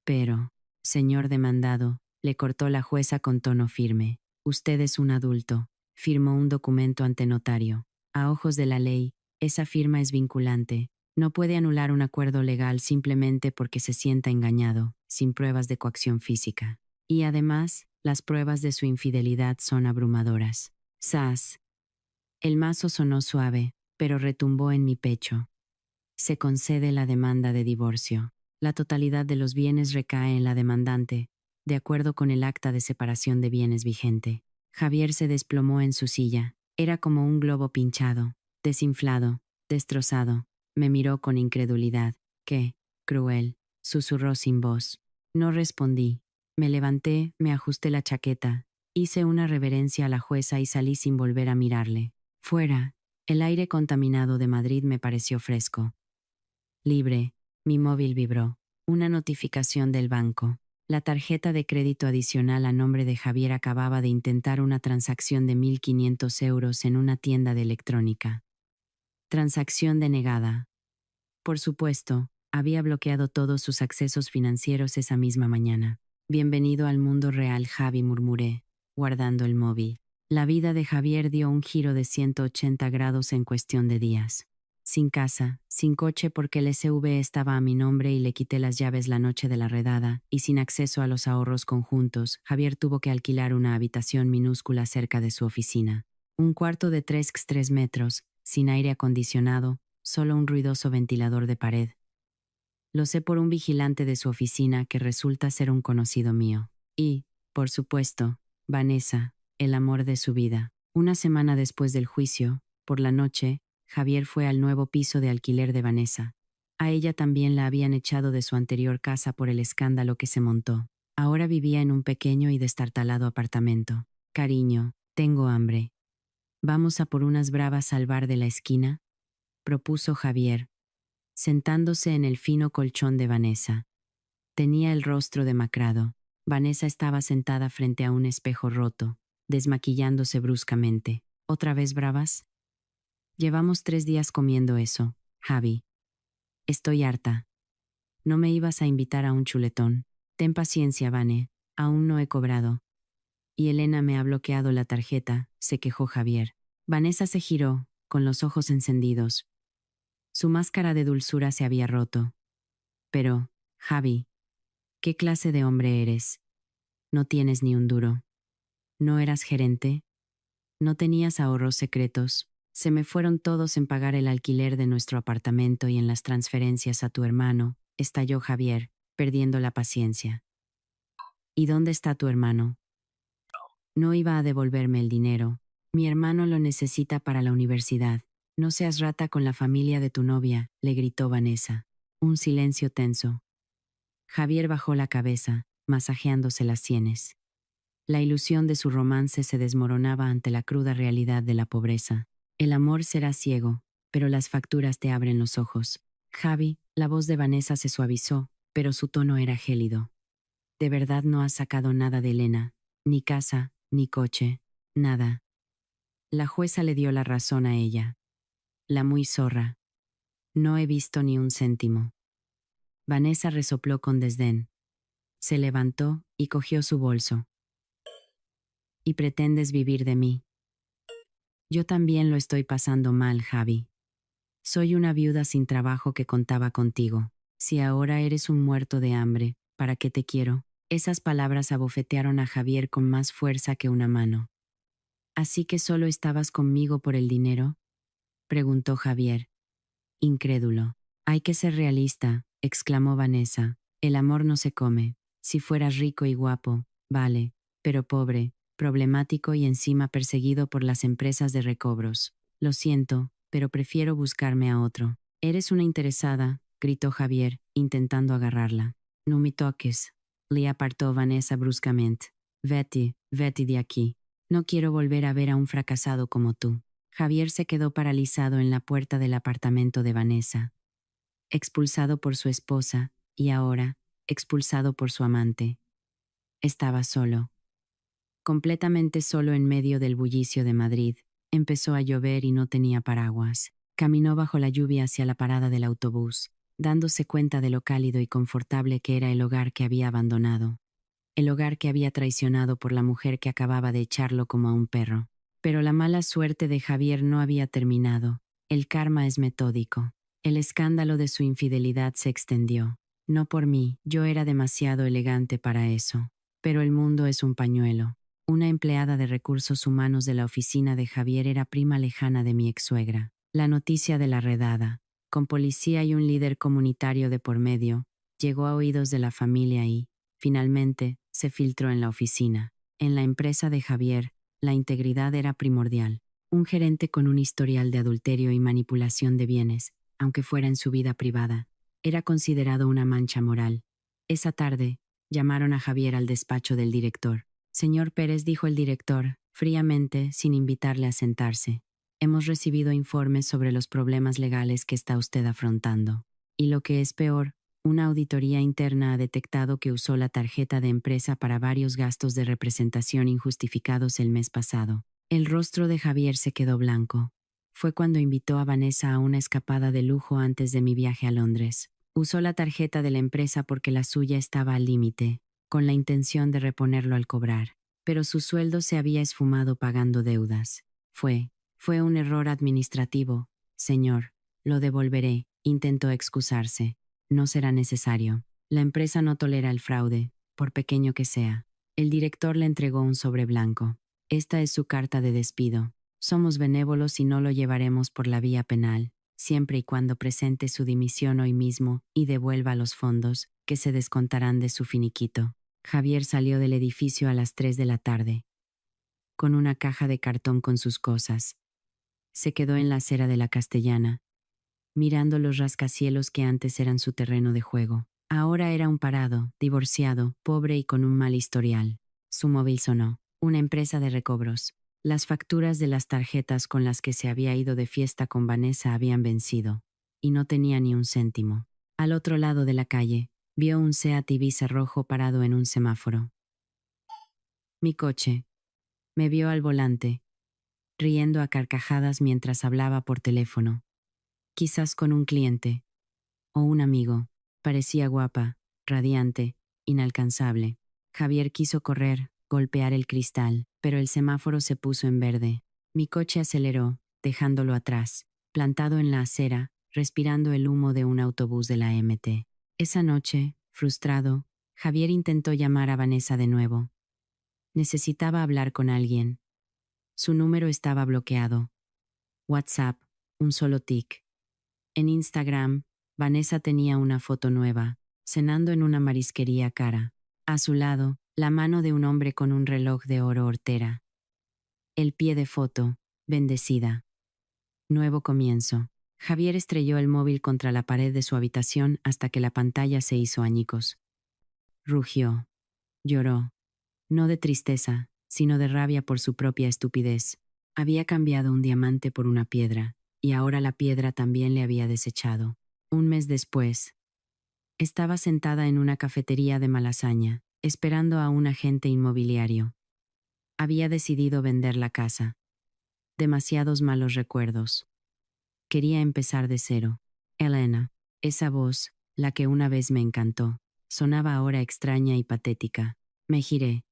Pero, señor demandado, le cortó la jueza con tono firme. Usted es un adulto. Firmó un documento ante notario. A ojos de la ley, esa firma es vinculante. No puede anular un acuerdo legal simplemente porque se sienta engañado, sin pruebas de coacción física. Y además, las pruebas de su infidelidad son abrumadoras. ¡Sas! El mazo sonó suave, pero retumbó en mi pecho. Se concede la demanda de divorcio. La totalidad de los bienes recae en la demandante, de acuerdo con el acta de separación de bienes vigente. Javier se desplomó en su silla. Era como un globo pinchado, desinflado, destrozado. Me miró con incredulidad. «¿Qué? Cruel», susurró sin voz. No respondí. Me levanté, me ajusté la chaqueta, hice una reverencia a la jueza y salí sin volver a mirarle. Fuera, el aire contaminado de Madrid me pareció fresco. Libre, mi móvil vibró. Una notificación del banco. La tarjeta de crédito adicional a nombre de Javier acababa de intentar una transacción de 1.500 euros en una tienda de electrónica. Transacción denegada. Por supuesto, había bloqueado todos sus accesos financieros esa misma mañana. Bienvenido al mundo real, Javi, murmuré, guardando el móvil. La vida de Javier dio un giro de 180 grados en cuestión de días. Sin casa, sin coche porque el SUV estaba a mi nombre y le quité las llaves la noche de la redada, y sin acceso a los ahorros conjuntos, Javier tuvo que alquilar una habitación minúscula cerca de su oficina. Un cuarto de 3x3 metros, sin aire acondicionado, solo un ruidoso ventilador de pared. Lo sé por un vigilante de su oficina que resulta ser un conocido mío. Y, por supuesto, Vanessa, el amor de su vida. Una semana después del juicio, por la noche, Javier fue al nuevo piso de alquiler de Vanessa. A ella también la habían echado de su anterior casa por el escándalo que se montó. Ahora vivía en un pequeño y destartalado apartamento. «Cariño, tengo hambre. ¿Vamos a por unas bravas al bar de la esquina?», propuso Javier, sentándose en el fino colchón de Vanessa. Tenía el rostro demacrado. Vanessa estaba sentada frente a un espejo roto, desmaquillándose bruscamente. «¿Otra vez bravas? Llevamos 3 días comiendo eso, Javi. Estoy harta. No me ibas a invitar a un chuletón. Ten paciencia, Vane. Aún no he cobrado. Y Elena me ha bloqueado la tarjeta», se quejó Javier. Vanessa se giró, con los ojos encendidos. Su máscara de dulzura se había roto. «Pero, Javi, ¿qué clase de hombre eres? No tienes ni un duro. ¿No eras gerente? ¿No tenías ahorros secretos? Se me fueron todos en pagar el alquiler de nuestro apartamento y en las transferencias a tu hermano», estalló Javier, perdiendo la paciencia. «¿Y dónde está tu hermano? No iba a devolverme el dinero. Mi hermano lo necesita para la universidad. No seas rata con la familia de tu novia», le gritó Vanessa. Un silencio tenso. Javier bajó la cabeza, masajeándose las sienes. La ilusión de su romance se desmoronaba ante la cruda realidad de la pobreza. El amor será ciego, pero las facturas te abren los ojos. «Javi», la voz de Vanessa se suavizó, pero su tono era gélido. «¿De verdad no has sacado nada de Elena? Ni casa, ni coche, nada». La jueza le dio la razón a ella. La muy zorra. «No he visto ni un céntimo». Vanessa resopló con desdén. Se levantó y cogió su bolso. «¿Y pretendes vivir de mí?» «Yo también lo estoy pasando mal, Javi». Soy una viuda sin trabajo que contaba contigo. Si ahora eres un muerto de hambre, ¿para qué te quiero? Esas palabras abofetearon a Javier con más fuerza que una mano. ¿Así que solo estabas conmigo por el dinero? Preguntó Javier, incrédulo. Hay que ser realista, exclamó Vanessa. El amor no se come. Si fueras rico y guapo, vale, pero pobre, problemático y encima perseguido por las empresas de recobros. Lo siento, pero prefiero buscarme a otro. Eres una interesada, gritó Javier, intentando agarrarla. No me toques. Le apartó Vanessa bruscamente. Vete de aquí. No quiero volver a ver a un fracasado como tú. Javier se quedó paralizado en la puerta del apartamento de Vanessa. Expulsado por su esposa, y ahora, expulsado por su amante. Estaba solo. Completamente solo en medio del bullicio de Madrid. Empezó a llover y no tenía paraguas. Caminó bajo la lluvia hacia la parada del autobús, dándose cuenta de lo cálido y confortable que era el hogar que había abandonado. El hogar que había traicionado por la mujer que acababa de echarlo como a un perro. Pero la mala suerte de Javier no había terminado. El karma es metódico. El escándalo de su infidelidad se extendió. No por mí, yo era demasiado elegante para eso. Pero el mundo es un pañuelo. Una empleada de recursos humanos de la oficina de Javier era prima lejana de mi ex-suegra. La noticia de la redada, con policía y un líder comunitario de por medio, llegó a oídos de la familia y, finalmente, se filtró en la oficina. En la empresa de Javier, la integridad era primordial. Un gerente con un historial de adulterio y manipulación de bienes, aunque fuera en su vida privada, era considerado una mancha moral. Esa tarde, llamaron a Javier al despacho del director. Señor Pérez, dijo el director, fríamente, sin invitarle a sentarse. Hemos recibido informes sobre los problemas legales que está usted afrontando. Y lo que es peor, una auditoría interna ha detectado que usó la tarjeta de empresa para varios gastos de representación injustificados el mes pasado. El rostro de Javier se quedó blanco. Fue cuando invitó a Vanessa a una escapada de lujo antes de mi viaje a Londres. Usó la tarjeta de la empresa porque la suya estaba al límite, con la intención de reponerlo al cobrar. Pero su sueldo se había esfumado pagando deudas. Fue un error administrativo, señor. Lo devolveré, intentó excusarse. No será necesario. La empresa no tolera el fraude, por pequeño que sea. El director le entregó un sobre blanco. Esta es su carta de despido. Somos benévolos y no lo llevaremos por la vía penal, siempre y cuando presente su dimisión hoy mismo y devuelva los fondos, que se descontarán de su finiquito. Javier salió del edificio a las 3 de la tarde, con una caja de cartón con sus cosas. Se quedó en la acera de la Castellana, mirando los rascacielos que antes eran su terreno de juego. Ahora era un parado, divorciado, pobre y con un mal historial. Su móvil sonó. Una empresa de recobros. Las facturas de las tarjetas con las que se había ido de fiesta con Vanessa habían vencido, y no tenía ni un céntimo. Al otro lado de la calle, vio un Seat Ibiza rojo parado en un semáforo. Mi coche. Me vio al volante, riendo a carcajadas mientras hablaba por teléfono. Quizás con un cliente. O un amigo. Parecía guapa, radiante, inalcanzable. Javier quiso correr, golpear el cristal, pero el semáforo se puso en verde. Mi coche aceleró, dejándolo atrás, plantado en la acera, respirando el humo de un autobús de la MT. Esa noche, frustrado, Javier intentó llamar a Vanessa de nuevo. Necesitaba hablar con alguien. Su número estaba bloqueado. WhatsApp, un solo tic. En Instagram, Vanessa tenía una foto nueva, cenando en una marisquería cara. A su lado, la mano de un hombre con un reloj de oro hortera. El pie de foto, bendecida. Nuevo comienzo. Javier estrelló el móvil contra la pared de su habitación hasta que la pantalla se hizo añicos. Rugió. Lloró. No de tristeza, sino de rabia por su propia estupidez. Había cambiado un diamante por una piedra, y ahora la piedra también le había desechado. Un mes después, estaba sentada en una cafetería de Malasaña, esperando a un agente inmobiliario. Había decidido vender la casa. Demasiados malos recuerdos. Quería empezar de cero. Elena, esa voz, la que una vez me encantó, sonaba ahora extraña y patética. Me giré.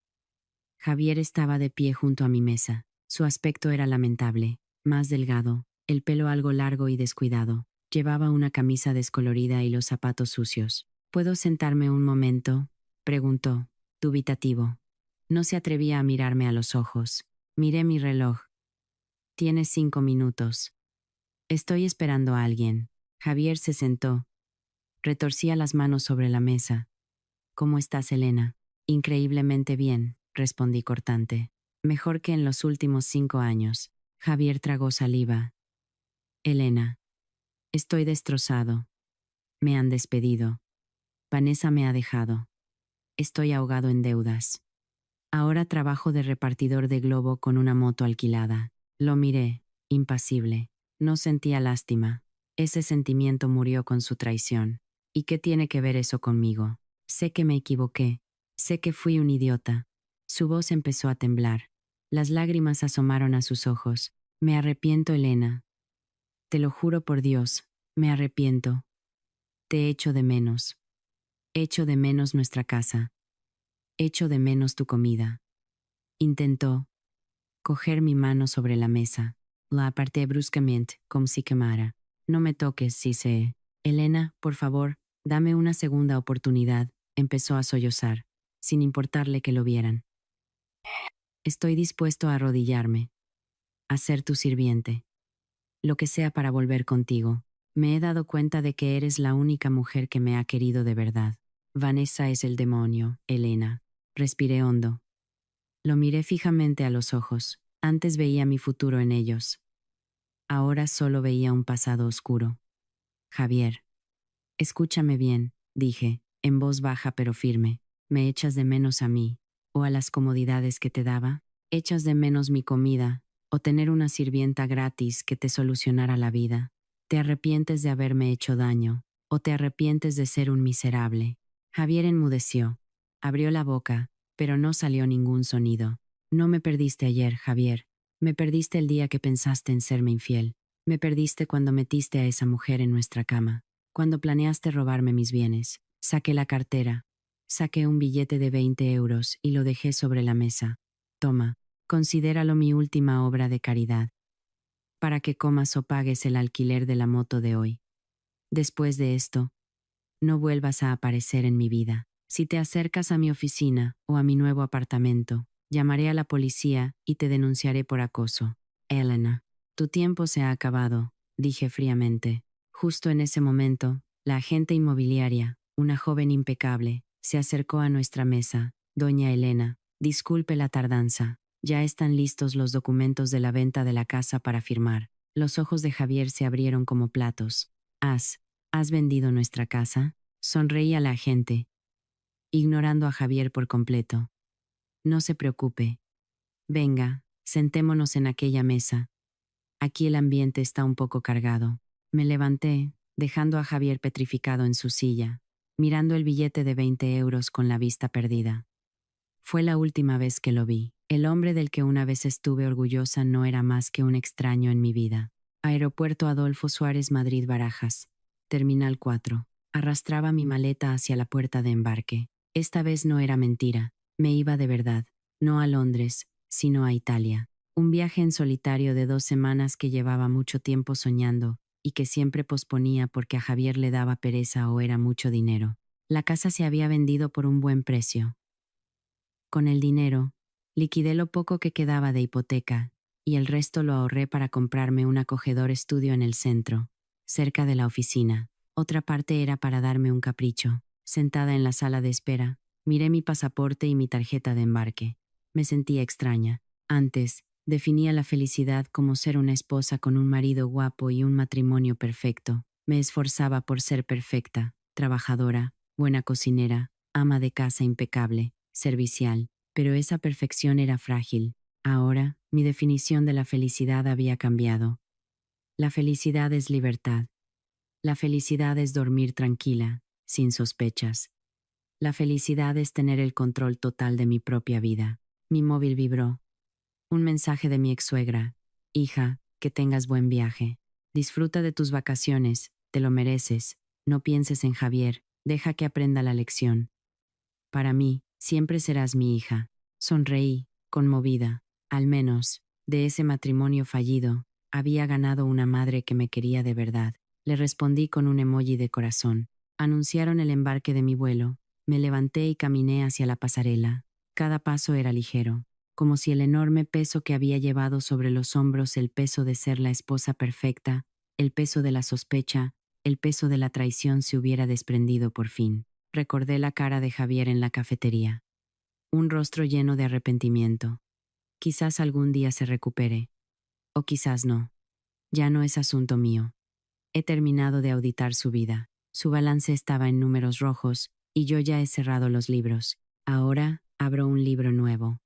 Javier estaba de pie junto a mi mesa. Su aspecto era lamentable, más delgado, el pelo algo largo y descuidado. Llevaba una camisa descolorida y los zapatos sucios. ¿Puedo sentarme un momento?, preguntó, dubitativo. No se atrevía a mirarme a los ojos. Miré mi reloj. Tienes 5 minutos. Estoy esperando a alguien. Javier se sentó. Retorcía las manos sobre la mesa. ¿Cómo estás, Elena? Increíblemente bien, respondí cortante. Mejor que en los últimos 5 años. Javier tragó saliva. Elena. Estoy destrozado. Me han despedido. Vanessa me ha dejado. Estoy ahogado en deudas. Ahora trabajo de repartidor de globo con una moto alquilada. Lo miré, impasible. No sentía lástima. Ese sentimiento murió con su traición. ¿Y qué tiene que ver eso conmigo? Sé que me equivoqué. Sé que fui un idiota. Su voz empezó a temblar. Las lágrimas asomaron a sus ojos. Me arrepiento, Elena. Te lo juro por Dios, me arrepiento. Te echo de menos. Echo de menos nuestra casa. Echo de menos tu comida. Intentó coger mi mano sobre la mesa. La aparté bruscamente, como si quemara. No me toques, si sé. Elena, por favor, dame una segunda oportunidad, empezó a sollozar, sin importarle que lo vieran. Estoy dispuesto a arrodillarme, a ser tu sirviente. Lo que sea para volver contigo. Me he dado cuenta de que eres la única mujer que me ha querido de verdad. Vanessa es el demonio, Elena. Respiré hondo. Lo miré fijamente a los ojos. Antes veía mi futuro en ellos. Ahora solo veía un pasado oscuro. Javier. Escúchame bien, dije, en voz baja pero firme. ¿Me echas de menos a mí? ¿O a las comodidades que te daba? ¿Echas de menos mi comida? ¿O tener una sirvienta gratis que te solucionara la vida? ¿Te arrepientes de haberme hecho daño? ¿O te arrepientes de ser un miserable? Javier enmudeció. Abrió la boca, pero no salió ningún sonido. No me perdiste ayer, Javier. Me perdiste el día que pensaste en serme infiel. Me perdiste cuando metiste a esa mujer en nuestra cama. Cuando planeaste robarme mis bienes. Saqué la cartera. Saqué un billete de 20 euros y lo dejé sobre la mesa. Toma, considéralo mi última obra de caridad. Para que comas o pagues el alquiler de la moto de hoy. Después de esto, no vuelvas a aparecer en mi vida. Si te acercas a mi oficina o a mi nuevo apartamento, llamaré a la policía y te denunciaré por acoso. Elena, tu tiempo se ha acabado, dije fríamente. Justo en ese momento, la agente inmobiliaria, una joven impecable, se acercó a nuestra mesa. Doña Elena, disculpe la tardanza. Ya están listos los documentos de la venta de la casa para firmar. Los ojos de Javier se abrieron como platos. ¿Has vendido nuestra casa? Sonreía la agente, ignorando a Javier por completo. No se preocupe. Venga, sentémonos en aquella mesa. Aquí el ambiente está un poco cargado. Me levanté, dejando a Javier petrificado en su silla, mirando el billete de 20 euros con la vista perdida. Fue la última vez que lo vi. El hombre del que una vez estuve orgullosa no era más que un extraño en mi vida. Aeropuerto Adolfo Suárez, Madrid, Barajas. Terminal 4. Arrastraba mi maleta hacia la puerta de embarque. Esta vez no era mentira. Me iba de verdad. No a Londres, sino a Italia. Un viaje en solitario de 2 semanas que llevaba mucho tiempo soñando, y que siempre posponía porque a Javier le daba pereza o era mucho dinero. La casa se había vendido por un buen precio. Con el dinero, liquidé lo poco que quedaba de hipoteca, y el resto lo ahorré para comprarme un acogedor estudio en el centro, cerca de la oficina. Otra parte era para darme un capricho. Sentada en la sala de espera, miré mi pasaporte y mi tarjeta de embarque. Me sentía extraña. Antes, definía la felicidad como ser una esposa con un marido guapo y un matrimonio perfecto. Me esforzaba por ser perfecta, trabajadora, buena cocinera, ama de casa impecable, servicial, pero esa perfección era frágil. Ahora, mi definición de la felicidad había cambiado. La felicidad es libertad. La felicidad es dormir tranquila, sin sospechas. La felicidad es tener el control total de mi propia vida. Mi móvil vibró. Un mensaje de mi ex-suegra. Hija, que tengas buen viaje. Disfruta de tus vacaciones, te lo mereces. No pienses en Javier, deja que aprenda la lección. Para mí, siempre serás mi hija. Sonreí, conmovida. Al menos, de ese matrimonio fallido, Había ganado una madre que me quería de verdad. Le respondí con un emoji de corazón. Anunciaron el embarque de mi vuelo. Me levanté y caminé hacia la pasarela. Cada paso era ligero, como si el enorme peso que había llevado sobre los hombros, el peso de ser la esposa perfecta, el peso de la sospecha, el peso de la traición, se hubiera desprendido por fin. Recordé la cara de Javier en la cafetería. Un rostro lleno de arrepentimiento. Quizás algún día se recupere. O quizás no. Ya no es asunto mío. He terminado de auditar su vida. Su balance estaba en números rojos, y yo ya he cerrado los libros. Ahora, abro un libro nuevo.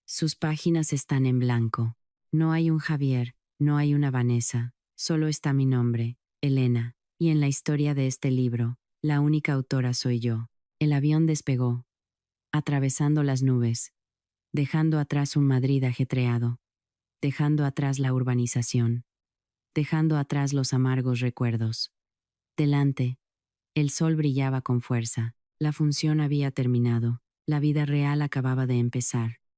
Sus páginas están en blanco. No hay un Javier, no hay una Vanessa, solo está mi nombre, Elena, y en la historia de este libro, la única autora soy yo. El avión despegó, atravesando las nubes, dejando atrás un Madrid ajetreado, dejando atrás la urbanización, dejando atrás los amargos recuerdos. Delante, el sol brillaba con fuerza, la función había terminado, la vida real acababa de empezar.